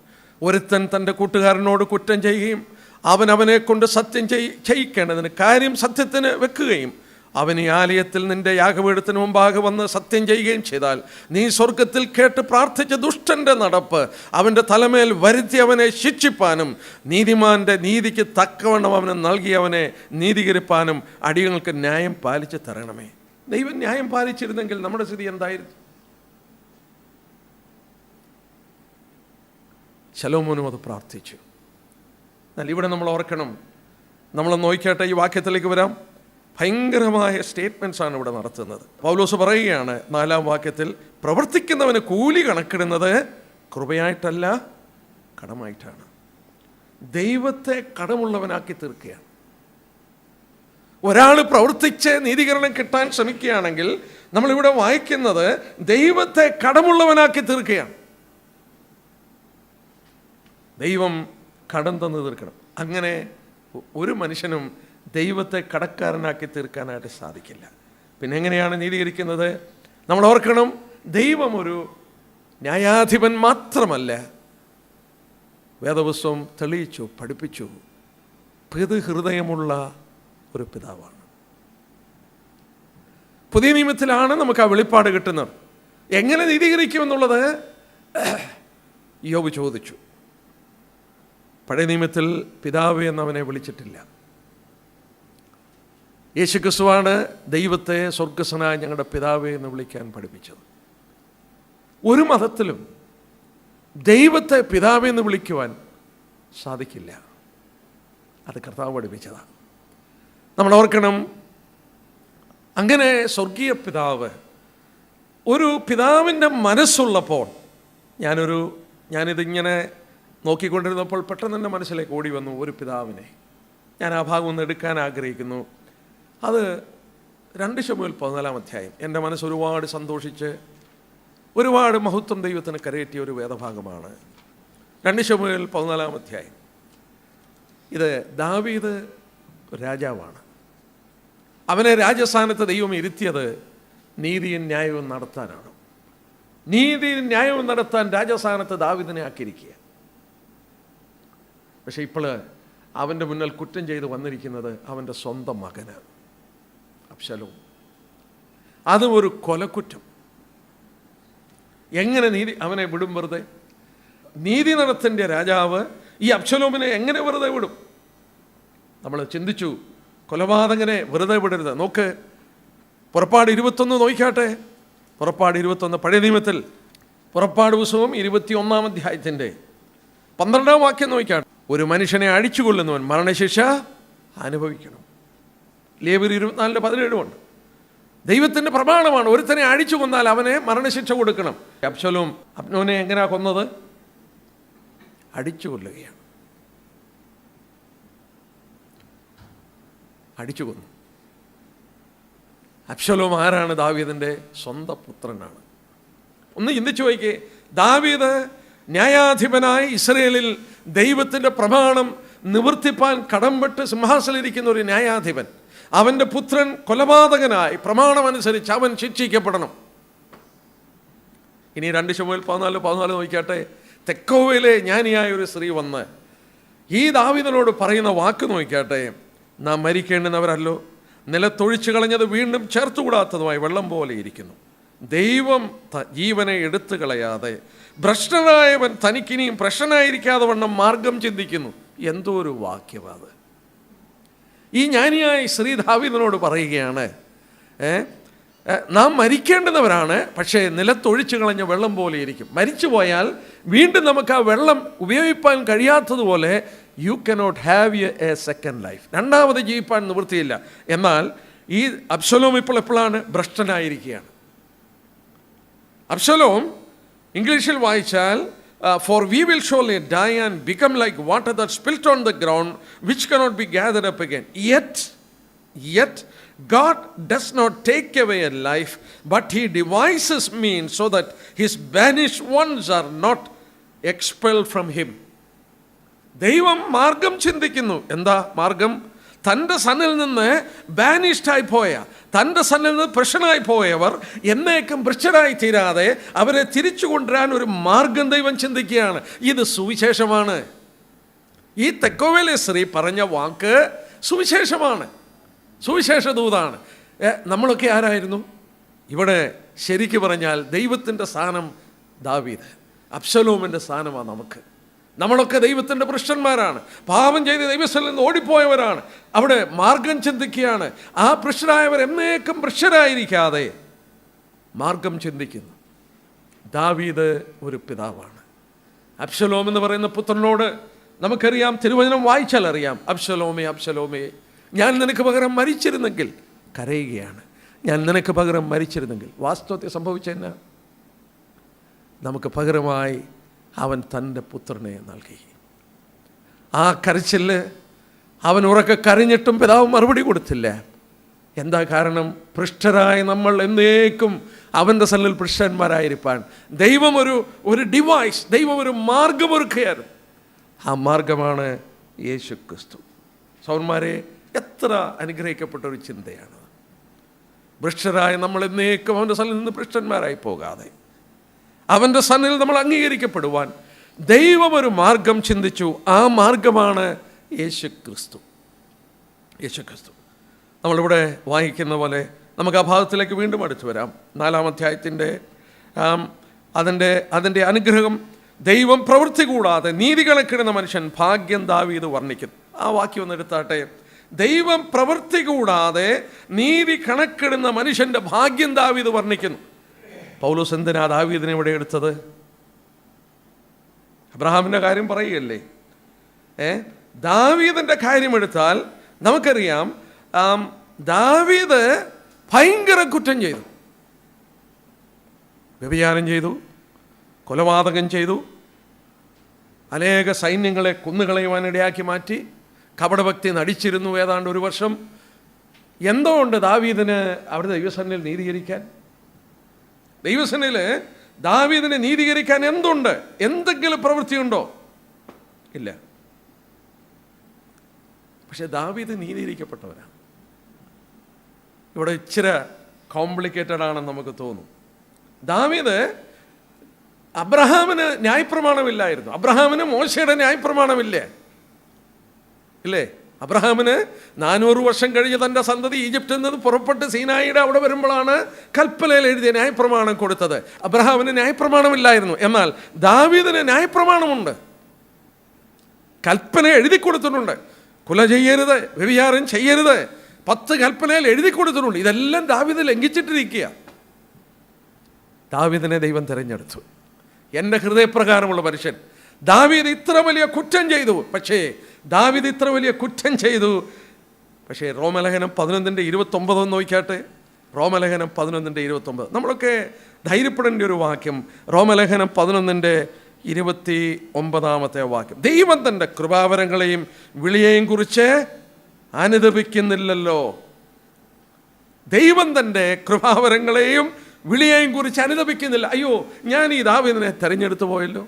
ഒരുത്തൻ തൻ്റെ കൂട്ടുകാരനോട് കുറ്റം ചെയ്യുകയും അവനെ കൊണ്ട് സത്യം ചെയ്യിക്കേണ്ടതിന് കാര്യം സത്യത്തിന് വെക്കുകയും അവൻ ഈ ആലയത്തിൽ നിന്റെ യാഗപീഠത്തിന് മുമ്പാകെ വന്ന് സത്യം ചെയ്യുകയും ചെയ്താൽ നീ സ്വർഗത്തിൽ കേട്ട് പ്രാർത്ഥിച്ച ദുഷ്ടൻ്റെ നടപ്പ് അവൻ്റെ തലമേൽ വരുത്തി അവനെ ശിക്ഷിപ്പാനും നീതിമാൻ്റെ നീതിക്ക് തക്കവണ്ണം അവന് നൽകി അവനെ നീതീകരിപ്പാനും അടിയങ്ങൾക്ക് ന്യായം പാലിച്ച് തരണമേ. ദൈവം ന്യായം പാലിച്ചിരുന്നെങ്കിൽ നമ്മുടെ സ്ഥിതി എന്തായിരുന്നു? ശലോമോനും അത് പ്രാർത്ഥിച്ചു. എന്നാൽ ഇവിടെ നമ്മൾ ഓർക്കണം, നമ്മൾ നോക്കിയാട്ടെ, ഈ വാക്യത്തിലേക്ക് വരാം. ഭയങ്കരമായ സ്റ്റേറ്റ്മെൻറ്റ്സ് ആണ് ഇവിടെ നടത്തുന്നത്. പൗലോസ് പറയുകയാണ് 4-ാം വാക്യത്തിൽ, പ്രവർത്തിക്കുന്നവന് കൂലി കണക്കിടുന്നത് കൃപയായിട്ടല്ല കടമായിട്ടാണ്. ദൈവത്തെ കടമുള്ളവനാക്കി തീർക്കുകയാണ്. ഒരാൾ പ്രവർത്തിച്ച് നീതീകരണം കിട്ടാൻ ശ്രമിക്കുകയാണെങ്കിൽ നമ്മളിവിടെ വായിക്കുന്നത് ദൈവത്തെ കടമുള്ളവനാക്കി തീർക്കുകയാണ്. ദൈവം കടം തന്നു തീർക്കണം. അങ്ങനെ ഒരു മനുഷ്യനും ദൈവത്തെ കടക്കാരനാക്കി തീർക്കാനായിട്ട് സാധിക്കില്ല. പിന്നെ എങ്ങനെയാണ് നീതീകരിക്കുന്നത്? നമ്മൾ ഓർക്കണം, ദൈവം ഒരു ന്യായാധിപൻ മാത്രമല്ല, വേദപുസ്തകം തെളിയിച്ചു, പഠിപ്പിച്ചു, ഹൃദയമുള്ള ഒരു പിതാവാണ്. പുതിയ നിയമത്തിലാണ് നമുക്ക് ആ വെളിപ്പാട് കിട്ടുന്നത്. എങ്ങനെ നീതീകരിക്കുമെന്നുള്ളത് യോബ് ചോദിച്ചു. പഴയ നിയമത്തിൽ പിതാവേ എന്നവനെ വിളിച്ചിട്ടില്ല. യേശുക്രിസ്തുവാണ് ദൈവത്തെ സ്വർഗസ്വനായ ഞങ്ങളുടെ പിതാവേ എന്ന് വിളിക്കാൻ പഠിപ്പിച്ചത്. ഒരു മതത്തിലും ദൈവത്തെ പിതാവേ എന്ന് വിളിക്കുവാൻ സാധിക്കില്ല. അത് കർത്താവ് പഠിപ്പിച്ചതാണ്. നമ്മൾ ഓർക്കണം, അങ്ങനെ സ്വർഗീയ പിതാവ്, ഒരു പിതാവിൻ്റെ മനസ്സുള്ളപ്പോൾ, ഞാനിതിങ്ങനെ നോക്കിക്കൊണ്ടിരുന്നപ്പോൾ പെട്ടെന്ന് എൻ്റെ മനസ്സിലേക്ക് ഓടി വന്നു ഒരു പിതാവിനെ. ഞാൻ ആ ഭാഗം ഒന്ന് എടുക്കാൻ ആഗ്രഹിക്കുന്നു. അത് 2 ശമൂവേൽ 14-ാം അധ്യായം. എൻ്റെ മനസ്സ് ഒരുപാട് സന്തോഷിച്ച് ഒരുപാട് മഹത്വം ദൈവത്തിന് കരയേറ്റിയ ഒരു വേദഭാഗമാണ് 2 ശമൂവേൽ 14-ാം അധ്യായം. ഇത് ദാവീദ് രാജാവാണ്. അവനെ രാജസ്ഥാനത്ത് ദൈവം ഇരുത്തിയത് നീതിയും ന്യായവും നടത്താനാണ്. നീതിയും ന്യായവും നടത്താൻ രാജസ്ഥാനത്ത് ദാവീദിനെ ആക്കിയിരിക്കുക. പക്ഷെ ഇപ്പോൾ അവൻ്റെ മുന്നിൽ കുറ്റം ചെയ്ത് വന്നിരിക്കുന്നത് അവൻ്റെ സ്വന്തം മകനാണ്, അബ്ശലോം. അതും ഒരു കൊലക്കുറ്റം. എങ്ങനെ അവനെ വിടും വെറുതെ? നീതി നടത്തേണ്ട രാജാവ് ഈ അബ്ശലോമിനെ എങ്ങനെ വെറുതെ വിടും? നമ്മൾ ചിന്തിച്ചു, കൊലപാതകനെ വെറുതെ വിടരുത്. നോക്ക്, പുറപ്പാട് 21 നോക്കിക്കാട്ടെ. പുറപ്പാട് 21 പഴയ നിയമത്തിൽ പുറപ്പാട് പുസ്തകം 21-ാം അധ്യായത്തിൻ്റെ 12-ാം വാക്യം നോക്കിക്കാട്ടെ. ഒരു മനുഷ്യനെ അടിച്ചുകൊള്ളുന്നവൻ മരണശിക്ഷ അനുഭവിക്കണം. ലേവ്യർ 24:17 ദൈവത്തിൻ്റെ പ്രമാണമാണ്. ഒരുത്തനെ അടിച്ചു കൊന്നാൽ അവനെ മരണശിക്ഷ കൊടുക്കണം. അബ്ശലോം അബ്നോനെ എങ്ങനെയാ കൊന്നത്? അടിച്ചു കൊല്ലുകയാണ്. അടിച്ചു കൊന്നു. അബ്ശലോം ആരാണ്? ദാവീദിൻ്റെ സ്വന്തം പുത്രനാണ്. ഒന്ന് ചിന്തിച്ചു നോക്കിയേ. ദാവീദ് ന്യായാധിപനായി ഇസ്രയേലിൽ ദൈവത്തിൻ്റെ പ്രമാണം നിവർത്തിപ്പാൻ കടംപെട്ട് സിംഹാസനത്തിലിരിക്കുന്ന ഒരു ന്യായാധിപൻ, അവൻ്റെ പുത്രൻ കൊലപാതകനായി പ്രമാണമനുസരിച്ച് അവൻ ശിക്ഷിക്കപ്പെടണം. ഇനി 2 ശമൂവേൽ 14 നോക്കിയാട്ടെ. തെക്കോവയിലെ ജ്ഞാനിയായ ഒരു സ്ത്രീ വന്ന് ഈ ദാവീദിനോട് പറയുന്ന വാക്ക് നോക്കിയാട്ടെ. നാം മരിക്കേണ്ടുന്നവരല്ലോ, നിലത്തൊഴിച്ചു കളഞ്ഞത് വീണ്ടും ചേർത്തുകൂടാത്തതുമായി വെള്ളം പോലെ ഇരിക്കുന്നു. ദൈവം ജീവനെ എടുത്തു കളയാതെ ഭ്രഷ്ടനായവൻ തനിക്കിനിയും ഭ്രഷ്ടനായിരിക്കാതെ വണ്ണം മാർഗം ചിന്തിക്കുന്നു. എന്തോ ഒരു വാക്യവാദ. ഈ ജ്ഞാനിയായ ശ്രീ ദാവീദിനോട് പറയുകയാണ്, നാം മരിക്കേണ്ടുന്നവരാണ്, പക്ഷേ നിലത്തൊഴിച്ചു കളഞ്ഞ വെള്ളം പോലെ ഇരിക്കും. മരിച്ചു പോയാൽ വീണ്ടും നമുക്ക് ആ വെള്ളം ഉപയോഗിക്കാൻ കഴിയാത്തതുപോലെ you cannot have a second life. രണ്ടാമത് ജീവിപ്പാൻ നിവൃത്തിയില്ല. എന്നാൽ ഈ അബ്ശലോം ഇപ്പോൾ എപ്പോഴാണ്? ഭ്രഷ്ടനായിരിക്കുകയാണ്. അബ്ശലോം ഇംഗ്ലീഷിൽ വായിച്ചാൽ for we will surely die and become like water that spilt on the ground which cannot be gathered up again. Yet Yet God does not take away a life, but he devises means so that his banished ones are not expelled from him. ദൈവം മാർഗം ചിന്തിക്കുന്നു. എന്താ മാർഗം? തൻ്റെ സന്നിൽ നിന്ന് ബാനിഷ്ഡായി പോയ, തൻ്റെ സന്നിൽ നിന്ന് ഭ്രഷ്ടനായി പോയവർ എന്നേക്കും ഭ്രഷ്ടരായി തീരാതെ അവരെ തിരിച്ചു കൊണ്ടുവരാൻ ഒരു മാർഗം ദൈവം ചിന്തിക്കുകയാണ്. ഇത് സുവിശേഷമാണ്. ഈ തെക്കോവേലെ സ്ത്രീ പറഞ്ഞ വാക്ക് സുവിശേഷമാണ്, സുവിശേഷ ദൂതാണ്. നമ്മളൊക്കെ ആരായിരുന്നു? ഇവിടെ ശരിക്കു പറഞ്ഞാൽ ദൈവത്തിൻ്റെ സ്ഥാനം ദാവീദ്, അബ്ശലോമിൻ്റെ സ്ഥാനമാണ് നമുക്ക്. നമ്മളൊക്കെ ദൈവത്തിൻ്റെ ഭ്രഷ്ടന്മാരാണ്, പാപം ചെയ്ത് ദൈവസ്ഥലിൽ നിന്ന് ഓടിപ്പോയവരാണ്. അവിടെ മാർഗം ചിന്തിക്കുകയാണ്. ആ ഭ്രഷ്ടരായവർ എന്നേക്കും ഭ്രഷ്ടരായിരിക്കാതെ മാർഗം ചിന്തിക്കുന്നു. ദാവീദ് ഒരു പിതാവാണ്. അബ്ശലോം എന്ന് പറയുന്ന പുത്രനോട് നമുക്കറിയാം, തിരുവചനം വായിച്ചാൽ അറിയാം, അബ്ശലോമേ അബ്ശലോമേ, ഞാൻ നിനക്ക് പകരം മരിച്ചിരുന്നെങ്കിൽ, കരയുകയാണ്, ഞാൻ നിനക്ക് പകരം മരിച്ചിരുന്നെങ്കിൽ. വാസ്തവത്തിൽ സംഭവിച്ചെന്നാ? നമുക്ക് പകരമായി അവൻ തൻ്റെ പുത്രനെ നൽകി. ആ കരച്ചില് അവൻ ഉറക്കെ കരഞ്ഞിട്ടും പിതാവ് മറുപടി കൊടുത്തില്ല. എന്താ കാരണം? പൃഷ്ഠരായ നമ്മൾ എന്നേക്കും അവൻ്റെ സന്നിൽ പൃഷ്ഠന്മാരായിരിക്കാൻ ദൈവം ഒരു ഡിവൈസ്, ദൈവം ഒരു മാർഗമൊരുക്കുകയായിരുന്നു. ആ മാർഗമാണ് യേശു ക്രിസ്തു. സൗന്മാരെ, എത്ര അനുഗ്രഹിക്കപ്പെട്ട ഒരു ചിന്തയാണ്. പൃഷ്ഠരായ നമ്മൾ എന്നേക്കും അവൻ്റെ സന്നിൽ നിന്ന് പൃഷ്ഠന്മാരായി പോകാതെ അവൻ്റെ സന്നിൽ നമ്മൾ അംഗീകരിക്കപ്പെടുവാൻ ദൈവം ഒരു മാർഗം ചിന്തിച്ചു. ആ മാർഗമാണ് യേശു ക്രിസ്തു. യേശു ക്രിസ്തു. നമ്മളിവിടെ വായിക്കുന്ന പോലെ നമുക്ക് ആ ഭാഗത്തിലേക്ക് വീണ്ടും അടുത്ത് വരാം. 4-ാം അധ്യായത്തിൻ്റെ അതിൻ്റെ അനുഗ്രഹം, ദൈവം പ്രവൃത്തി കൂടാതെ നീതി കണക്കിടുന്ന മനുഷ്യൻ ഭാഗ്യം ദാവീദ് വർണ്ണിക്കുന്നു. ആ വാക്യം ഒന്ന് എടുത്താട്ടെ. ദൈവം പ്രവൃത്തി കൂടാതെ നീതി കണക്കിടുന്ന മനുഷ്യൻ്റെ ഭാഗ്യം ദാവീദ് വർണ്ണിക്കുന്നു. പൗലോസ് എന്തിനാ ദാവീദിനെ ഇവിടെ എടുത്തത്? അബ്രഹാമിൻ്റെ കാര്യം പറയുകയല്ലേ. ദാവീദിൻ്റെ കാര്യം എടുത്താൽ നമുക്കറിയാം, ദാവീദ് ഭയങ്കര കുറ്റം ചെയ്തു. വ്യഭിചാരം ചെയ്തു, കൊലപാതകം ചെയ്തു, അനേക സൈന്യങ്ങളെ കൊന്നുകളയുവാൻ ഇടയാക്കി മാറ്റി, കപടഭക്തി നടിച്ചിരുന്നു ഏതാണ്ട് 1 വർഷം. എന്തുകൊണ്ട് ദാവീദിന് അവിടെ ദൈവസന്നിധിയിൽ നീതീകരിക്കാൻ? ദൈവസന്നിധിയിൽ ദാവീദിനെ നീതീകരിക്കാൻ എന്തുണ്ട്? എന്തെങ്കിലും പ്രവൃത്തിയുണ്ടോ? ഇല്ല. പക്ഷെ ദാവീദ് നീതീകരിക്കപ്പെട്ടവരാണ്. ഇവിടെ ഇച്ചിരി കോംപ്ലിക്കേറ്റഡ് ആണെന്ന് നമുക്ക് തോന്നും. ദാവീദ്, അബ്രഹാമിന് ന്യായപ്രമാണമില്ലായിരുന്നു. അബ്രഹാമിന് മോശയുടെ ന്യായപ്രമാണമില്ലേ? ഇല്ലേ? അബ്രഹാമിന് 400 വർഷം കഴിഞ്ഞ് തൻ്റെ സന്തതി ഈജിപ്തിൽ നിന്ന് പുറപ്പെട്ട് സീനായിയുടെ അവിടെ വരുമ്പോഴാണ് കൽപ്പനയിൽ എഴുതിയ ന്യായപ്രമാണം കൊടുത്തത്. അബ്രഹാമിന് ന്യായപ്രമാണമില്ലായിരുന്നു. എന്നാൽ ദാവീദിന് ന്യായപ്രമാണമുണ്ട്. കൽപ്പന എഴുതി കൊടുത്തിട്ടുണ്ട്. കൊല ചെയ്യരുത്, വ്യഭിചാരം ചെയ്യരുത്, 10 കൽപ്പനയിൽ എഴുതി കൊടുത്തിട്ടുണ്ട്. ഇതെല്ലാം ദാവീദ് ലംഘിച്ചിട്ടിരിക്കുക. ദാവീദിനെ ദൈവം തിരഞ്ഞെടുത്തു. എൻ്റെ ഹൃദയപ്രകാരമുള്ള മനുഷ്യൻ. ദാവീദ് ഇത്ര വലിയ കുറ്റം ചെയ്തു. പക്ഷേ റോമലേഖനം 11:29 നോക്കിയാട്ടെ. റോമലേഖനം 11:29 നമ്മളൊക്കെ ധൈര്യപ്പെടേണ്ട ഒരു വാക്യം. റോമലേഖനം 11:29 വാക്യം. ദൈവം തൻ്റെ കൃപാവരങ്ങളെയും വിളിയെയും കുറിച്ച് അനുതപിക്കുന്നില്ലല്ലോ. ദൈവം തൻ്റെ കൃപാവരങ്ങളെയും വിളിയെയും കുറിച്ച് അനുതപിക്കുന്നില്ല. അയ്യോ, ഞാൻ ഈ ദാവീദിനെ തെരഞ്ഞെടുത്തു പോയല്ലോ,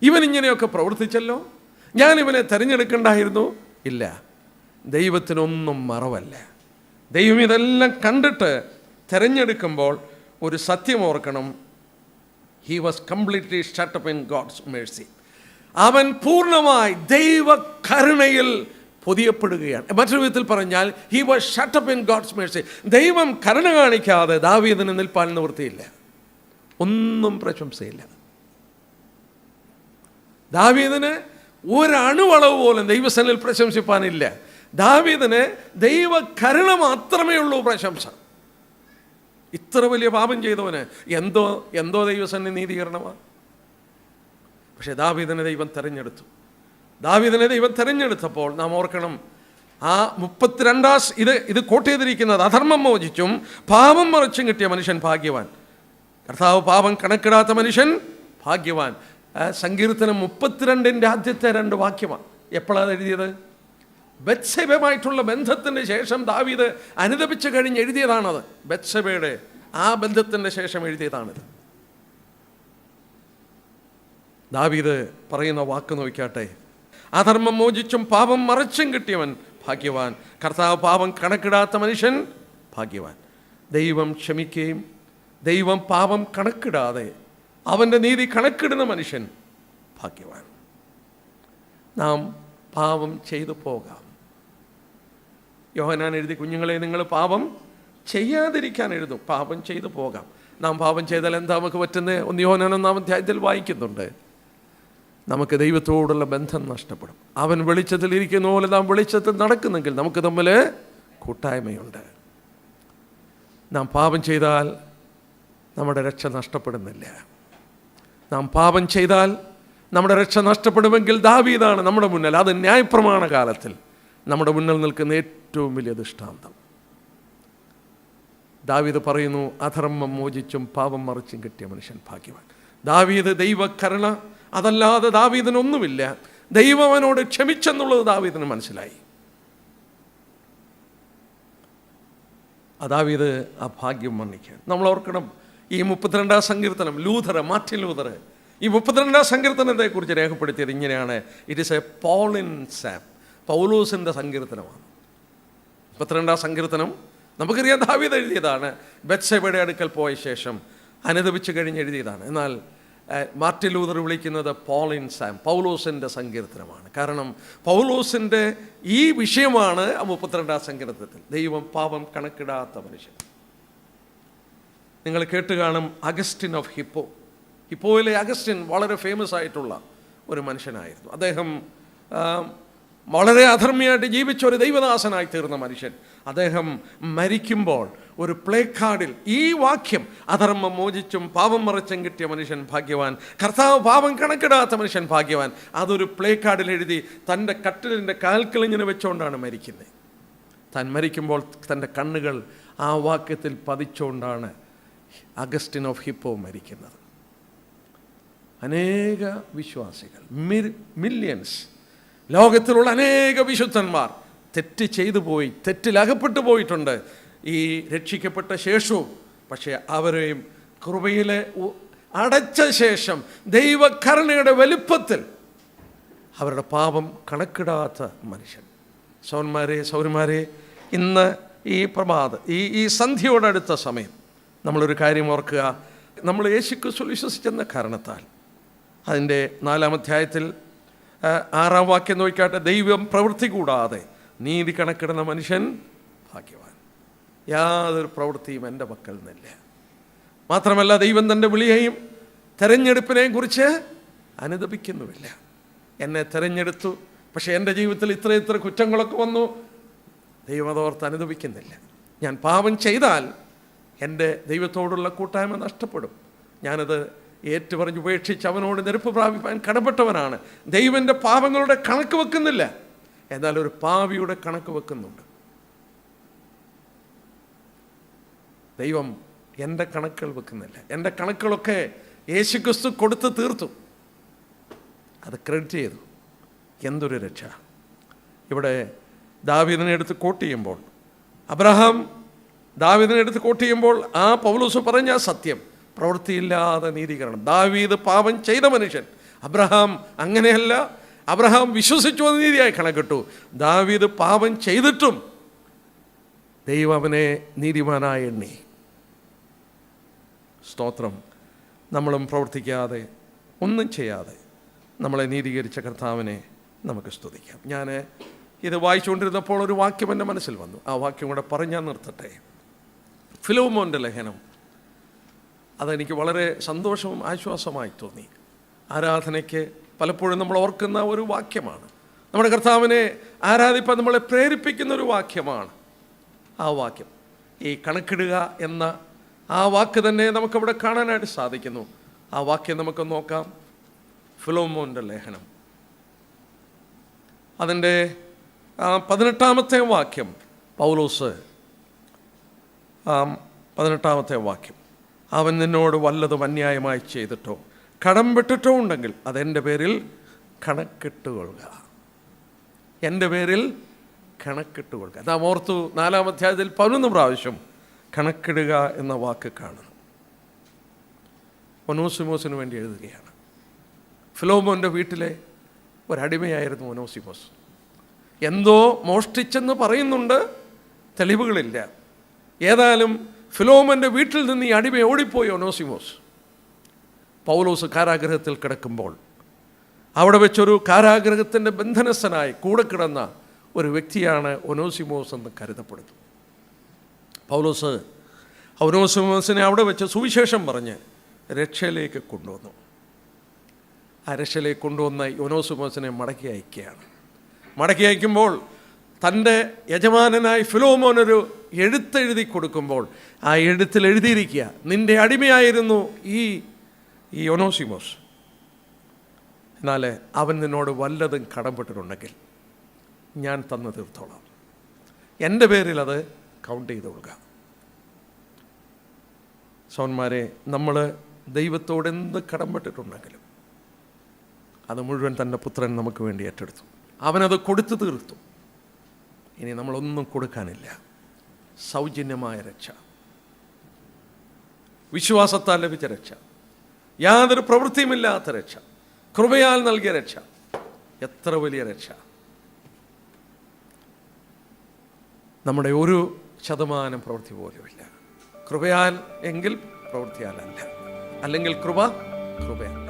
ഇവനിങ്ങനെയൊക്കെ പ്രവർത്തിച്ചല്ലോ, ഞാൻ ഇവനെ തിരഞ്ഞെടുക്കണ്ടായിരുന്നു. ഇല്ല, ദൈവത്തിനൊന്നും മറവല്ല. ദൈവം ഇതെല്ലാം കണ്ടിട്ട് തിരഞ്ഞെടുക്കുമ്പോൾ ഒരു സത്യം ഓർക്കണം. He was completely shut up in God's mercy. അവൻ പൂർണ്ണമായി ദൈവ കരുണയിൽ പൊതിയപ്പെടുകയാണ്. മറ്റൊരു വിധത്തിൽ പറഞ്ഞാൽ he was shut up in God's mercy. ദൈവം കരുണ കാണിക്കാതെ ദാവീദിന് നിൽപ്പാൻ നിവൃത്തിയില്ല, ഒന്നും പ്രശംസയില്ല. ദാവീദിന് ഒരണുവളവ് പോലും ദൈവസന്നിധിയിൽ പ്രശംസിപ്പാനില്ല. ദാവീദിന് ദൈവ കരുണ മാത്രമേ ഉള്ളൂ പ്രശംസ. ഇത്ര വലിയ പാപം ചെയ്തവന് എന്തോ ദൈവസന്നിധി നീതീകരണമാണ്. പക്ഷെ ദാവീദിനെ ദൈവം തെരഞ്ഞെടുത്തു. ദാവീദിനെ ദൈവം തെരഞ്ഞെടുത്തപ്പോൾ നാം ഓർക്കണം, ആ 32 ഇത് കോട്ട് ചെയ്തിരിക്കുന്നത്, അധർമ്മം മോചിച്ചും പാപം മറച്ചും കിട്ടിയ മനുഷ്യൻ ഭാഗ്യവാൻ. കർത്താവ് പാപം കണക്കിടാത്ത മനുഷ്യൻ ഭാഗ്യവാൻ. സങ്കീർത്തനം 32 ആദ്യത്തെ 2 വാക്യമാണ്. എപ്പോഴാണ് എഴുതിയത്? ബത്ശേബയുമായിട്ടുള്ള ബന്ധത്തിന് ശേഷം ദാവീദ് അനുതപിച്ചു കഴിഞ്ഞ് എഴുതിയതാണത്. ബത്ശേബയുടെ ആ ബന്ധത്തിൻ്റെ ശേഷം എഴുതിയതാണിത്. ദാവീദ് പറയുന്ന വാക്ക് നോക്കിയാട്ടെ. അധർമ്മം മോചിച്ചും പാപം മറച്ചും കിട്ടിയവൻ ഭാഗ്യവാൻ. കർത്താവ് പാപം കണക്കിടാത്ത മനുഷ്യൻ ഭാഗ്യവാൻ. ദൈവം ക്ഷമിക്കുകയും ദൈവം പാപം കണക്കിടാതെ അവൻ്റെ നീതി കണക്കിടുന്ന മനുഷ്യൻ ഭാഗ്യവാൻ. നാം പാപം ചെയ്തു പോകാം. യോഹന്നാൻ എഴുതി, കുഞ്ഞുങ്ങളെ നിങ്ങൾ പാപം ചെയ്യാതിരിക്കാൻ എഴുതും. പാപം ചെയ്തു പോകാം. നാം പാപം ചെയ്താൽ എന്താ നമുക്ക് പറ്റുന്നത്? 1 യോഹന്നാൻ 1-ാം അധ്യായത്തിൽ വായിക്കുന്നുണ്ട്, നമുക്ക് ദൈവത്തോടുള്ള ബന്ധം നഷ്ടപ്പെടും. അവൻ വെളിച്ചത്തിൽ ഇരിക്കുന്ന പോലെ നാം വെളിച്ചത്തിൽ നടക്കുന്നെങ്കിൽ നമുക്ക് തമ്മിൽ കൂട്ടായ്മയുണ്ട്. നാം പാപം ചെയ്താൽ നമ്മുടെ രക്ഷ നഷ്ടപ്പെടുന്നില്ല. നാം പാപം ചെയ്താൽ നമ്മുടെ രക്ഷ നഷ്ടപ്പെടുമെങ്കിൽ ദാവീദാണ് നമ്മുടെ മുന്നിൽ, അത് ന്യായപ്രമാണ കാലത്തിൽ നമ്മുടെ മുന്നിൽ നിൽക്കുന്ന ഏറ്റവും വലിയ ദൃഷ്ടാന്തം. ദാവീദ് പറയുന്നു, അധർമ്മം മോചിച്ചും പാപം മറിച്ചും കിട്ടിയ മനുഷ്യൻ ഭാഗ്യവാൻ. ദാവീദ് ദൈവകരുണ, അതല്ലാതെ ദാവീദിനൊന്നുമില്ല. ദൈവം അവനോട് ക്ഷമിച്ചെന്നുള്ളത് ദാവീദിന് മനസ്സിലായി. ദാവീദ് ആ ഭാഗ്യം വർണ്ണിക്കാൻ നമ്മൾ ഓർക്കണം. ഈ 32-ാം സങ്കീർത്തനം മാർട്ടിൻ ലൂഥർ ഈ 32-ാം സങ്കീർത്തനത്തെക്കുറിച്ച് രേഖപ്പെടുത്തിയത് ഇങ്ങനെയാണ്: it is a Pauline psalm, പൗലോസിൻ്റെ സങ്കീർത്തനമാണ്. 32-ാം സങ്കീർത്തനം നമുക്കറിയാം ദാവീദ് എഴുതിയതാണ്. ബത്ശേബയുടെ അടുക്കൽ പോയ ശേഷം അനുതപിച്ച് കഴിഞ്ഞ് എഴുതിയതാണ്. എന്നാൽ മാർട്ടിൻ ലൂഥർ വിളിക്കുന്നത് പോളിൻ സാം, പൗലോസിൻ്റെ സങ്കീർത്തനമാണ്. കാരണം പൗലോസിൻ്റെ ഈ വിഷയമാണ് 32-ാം സങ്കീർത്തനത്തിൽ, ദൈവം പാപം കണക്കിടാത്ത മനുഷ്യൻ. നിങ്ങൾ കേട്ട് കാണും അഗസ്റ്റിൻ ഓഫ് ഹിപ്പോ. ഹിപ്പോയിലെ അഗസ്റ്റിൻ വളരെ ഫേമസ് ആയിട്ടുള്ള ഒരു മനുഷ്യനായിരുന്നു. അദ്ദേഹം വളരെ അധർമ്മിയായിട്ട് ജീവിച്ച ഒരു ദൈവദാസനായി തീർന്ന മനുഷ്യൻ. അദ്ദേഹം മരിക്കുമ്പോൾ ഒരു പ്ലേ കാർഡിൽ ഈ വാക്യം, അധർമ്മം മോചിച്ചും പാപം മറച്ചും കിട്ടിയ മനുഷ്യൻ ഭാഗ്യവാൻ, കർത്താവ് പാപം കണക്കിടാത്ത മനുഷ്യൻ ഭാഗ്യവാൻ, അതൊരു പ്ലേ കാർഡിൽ എഴുതി തൻ്റെ കട്ടിലിൻ്റെ കാൽക്കിളിങ്ങനെ വെച്ചുകൊണ്ടാണ് മരിക്കുന്നത്. താൻ മരിക്കുമ്പോൾ തൻ്റെ കണ്ണുകൾ ആ വാക്യത്തിൽ പതിച്ചുകൊണ്ടാണ് അഗസ്റ്റിൻ ഓഫ് ഹിപ്പോ മരിക്കുന്നത്. അനേക വിശ്വാസികൾ, മില്യൺസ്, ലോകത്തിലുള്ള അനേക വിശുദ്ധന്മാർ തെറ്റ് ചെയ്തു പോയി, തെറ്റിലകപ്പെട്ടു പോയിട്ടുണ്ട് ഈ രക്ഷിക്കപ്പെട്ട ശേഷവും. പക്ഷേ അവരെയും കൃപയിലെ അടച്ച ശേഷം ദൈവകരുണയുടെ വലിപ്പത്തിൽ അവരുടെ പാപം കണക്കിടാത്ത മനുഷ്യൻ. സൗരന്മാരെ, ഇന്ന് ഈ ഈ സന്ധ്യയോടടുത്ത സമയം നമ്മളൊരു കാര്യം ഓർക്കുക. നമ്മൾ യേശുക്രിസ്തുവിൽ വിശ്വസിച്ചെന്ന കാരണത്താൽ അതിൻ്റെ 4-ാം അധ്യായത്തിൽ 6-ാം വാക്യം നോക്കിയാട്ടെ. ദൈവം പ്രവൃത്തി കൂടാതെ നീതി കണക്കിടുന്ന മനുഷ്യൻ ഭാഗ്യവാൻ. യാതൊരു പ്രവൃത്തിയും എൻ്റെ പക്കൽ നിന്നില്ല. മാത്രമല്ല ദൈവം തൻ്റെ വിളിയെയും തെരഞ്ഞെടുപ്പിനെയും കുറിച്ച് അനുതപിക്കുന്നുമില്ല. എന്നെ തെരഞ്ഞെടുത്തു, പക്ഷേ എൻ്റെ ജീവിതത്തിൽ ഇത്ര കുറ്റങ്ങളൊക്കെ വന്നു, ദൈവം അതോർത്ത് അനുതപിക്കുന്നില്ല. ഞാൻ പാപം ചെയ്താൽ എൻ്റെ ദൈവത്തോടുള്ള കൂട്ടായ്മ നഷ്ടപ്പെടും. ഞാനത് ഏറ്റുപറഞ്ഞ് ഉപേക്ഷിച്ച് അവനോട് നെരുപ്പ് പ്രാപിപ്പാൻ കടപ്പെട്ടവനാണ്. ദൈവൻ്റെ പാപങ്ങളുടെ കണക്ക് വെക്കുന്നില്ല, എന്നാൽ ഒരു പാപിയുടെ കണക്ക് വെക്കുന്നുണ്ട്. ദൈവം എൻ്റെ കണക്കുകൾ വെക്കുന്നില്ല. എൻ്റെ കണക്കുകളൊക്കെ യേശുക്രിസ്തു കൊടുത്ത് തീർത്തു, അത് ക്രെഡിറ്റ് ചെയ്തു. എന്തൊരു രക്ഷ! ഇവിടെ ദാവീദിനെ എടുത്ത് കോട്ട് ചെയ്യുമ്പോൾ, അബ്രഹാം ദാവീദിനെ എടുത്ത് കോട്ട് ചെയ്യുമ്പോൾ ആ പൗലോസ് പറഞ്ഞ സത്യം, പ്രവൃത്തിയില്ലാതെ നീതീകരണം. ദാവീദ് പാപം ചെയ്ത മനുഷ്യൻ, അബ്രഹാം അങ്ങനെയല്ല. അബ്രഹാം വിശ്വസിച്ചു അത് നീതിയായി കണക്കിട്ടു. ദാവീദ് പാപം ചെയ്തിട്ടും ദൈവം അവനെ നീതിമാനായി എണ്ണി. സ്തോത്രം. നമ്മളും പ്രവർത്തിക്കാതെ ഒന്നും ചെയ്യാതെ നമ്മളെ നീതീകരിച്ച കർത്താവിനെ നമുക്ക് സ്തുതിക്കാം. ഞാൻ ഇത് വായിച്ചുകൊണ്ടിരുന്നപ്പോൾ ഒരു വാക്യം എൻ്റെ മനസ്സിൽ വന്നു. ആ വാക്യം കൂടെ പറഞ്ഞാൽ നിർത്തട്ടെ. ഫിലോമോൻ്റെ ലേഖനം, അതെനിക്ക് വളരെ സന്തോഷവും ആശ്വാസമായി തോന്നി. ആരാധനയ്ക്ക് പലപ്പോഴും നമ്മൾ ഓർക്കുന്ന ഒരു വാക്യമാണ്. നമ്മുടെ കർത്താവിനെ ആരാധിപ്പാൻ നമ്മളെ പ്രേരിപ്പിക്കുന്ന ഒരു വാക്യമാണ് ആ വാക്യം. ഈ കണക്കിടുക എന്ന ആ വാക്ക് തന്നെ നമുക്കവിടെ കാണാനായിട്ട് സാധിക്കുന്നു. ആ വാക്യം നമുക്ക് നോക്കാം. ഫിലോമോൻ്റെ ലേഖനം, അതിൻ്റെ 18-ാമത്തെ വാക്യം. പൗലോസ് 18-ാമത്തെ വാക്യം, അവൻ നിന്നോട് വല്ലതും അന്യായമായി ചെയ്തിട്ടോ കടം പെട്ടിട്ടോ ഉണ്ടെങ്കിൽ അതെൻ്റെ പേരിൽ കണക്കിട്ടുകൊള്ളുക. എൻ്റെ പേരിൽ കണക്കിട്ട് കൊടുക്കുക. നാം ഓർത്തു 4-ാം അധ്യായത്തിൽ 11 പ്രാവശ്യം കണക്കിടുക എന്ന വാക്ക് കാണുന്നു. ഒനോസിമോസിന് വേണ്ടി എഴുതുകയാണ്. ഫിലോമോൻ്റെ വീട്ടിലെ ഒരടിമയായിരുന്നു ഒനോസിമോസ്. എന്തോ മോഷ്ടിച്ചെന്ന് പറയുന്നുണ്ട്, തെളിവുകളില്ല. ഏതായാലും ഫിലോമോൻ്റെ വീട്ടിൽ നിന്ന് ഈ അടിമ ഓടിപ്പോയി ഒനോസിമോസ്. പൗലോസ് കാരാഗ്രഹത്തിൽ കിടക്കുമ്പോൾ അവിടെ വെച്ചൊരു കാരാഗ്രഹത്തിൻ്റെ ബന്ധനസ്ഥനായി കൂടെ കിടന്ന ഒരു വ്യക്തിയാണ് ഒനോസിമോസ് എന്ന് കരുതപ്പെടുന്നു. പൗലോസ് ഒനോസിമോസിനെ അവിടെ വെച്ച് സുവിശേഷം പറഞ്ഞ് രക്ഷയിലേക്ക് കൊണ്ടുവന്നു. ആ രക്ഷയിലേക്ക് കൊണ്ടുവന്ന ഒനോസിമോസിനെ മടക്കി അയക്കുകയാണ്. മടക്കി അയക്കുമ്പോൾ തൻ്റെ യജമാനനായി ഫിലോമോനൊരു എഴുത്തെഴുതി കൊടുക്കുമ്പോൾ ആ എഴുത്തിൽ എഴുതിയിരിക്കുക, നിൻ്റെ അടിമയായിരുന്നു ഈ ഒനോസിമോസ്, എന്നാൽ അവൻ നിന്നോട് വല്ലതും കടംപെട്ടിട്ടുണ്ടെങ്കിൽ ഞാൻ തന്നു തീർത്തോളാം, എൻ്റെ പേരിൽ അത് കൗണ്ട് ചെയ്ത് കൊടുക്കുക. സോന്മാരെ, നമ്മൾ ദൈവത്തോട് എന്ത് കടംപെട്ടിട്ടുണ്ടെങ്കിലും അത് മുഴുവൻ തൻ്റെ പുത്രൻ നമുക്ക് വേണ്ടി ഏറ്റെടുത്തു. അവനത് കൊടുത്തു തീർത്തു. ഇനി നമ്മളൊന്നും കൊടുക്കാനില്ല. സൗജന്യമായ രക്ഷ, വിശ്വാസത്താൽ ലഭിച്ച രക്ഷ, യാതൊരു പ്രവൃത്തിയുമില്ലാത്ത രക്ഷ, കൃപയാൽ നൽകിയ രക്ഷ. എത്ര വലിയ രക്ഷ! നമ്മുടെ 1% പ്രവൃത്തി പോലുമില്ല. കൃപയാൽ എങ്കിൽ പ്രവൃത്തിയാലല്ല, അല്ലെങ്കിൽ കൃപയല്ല.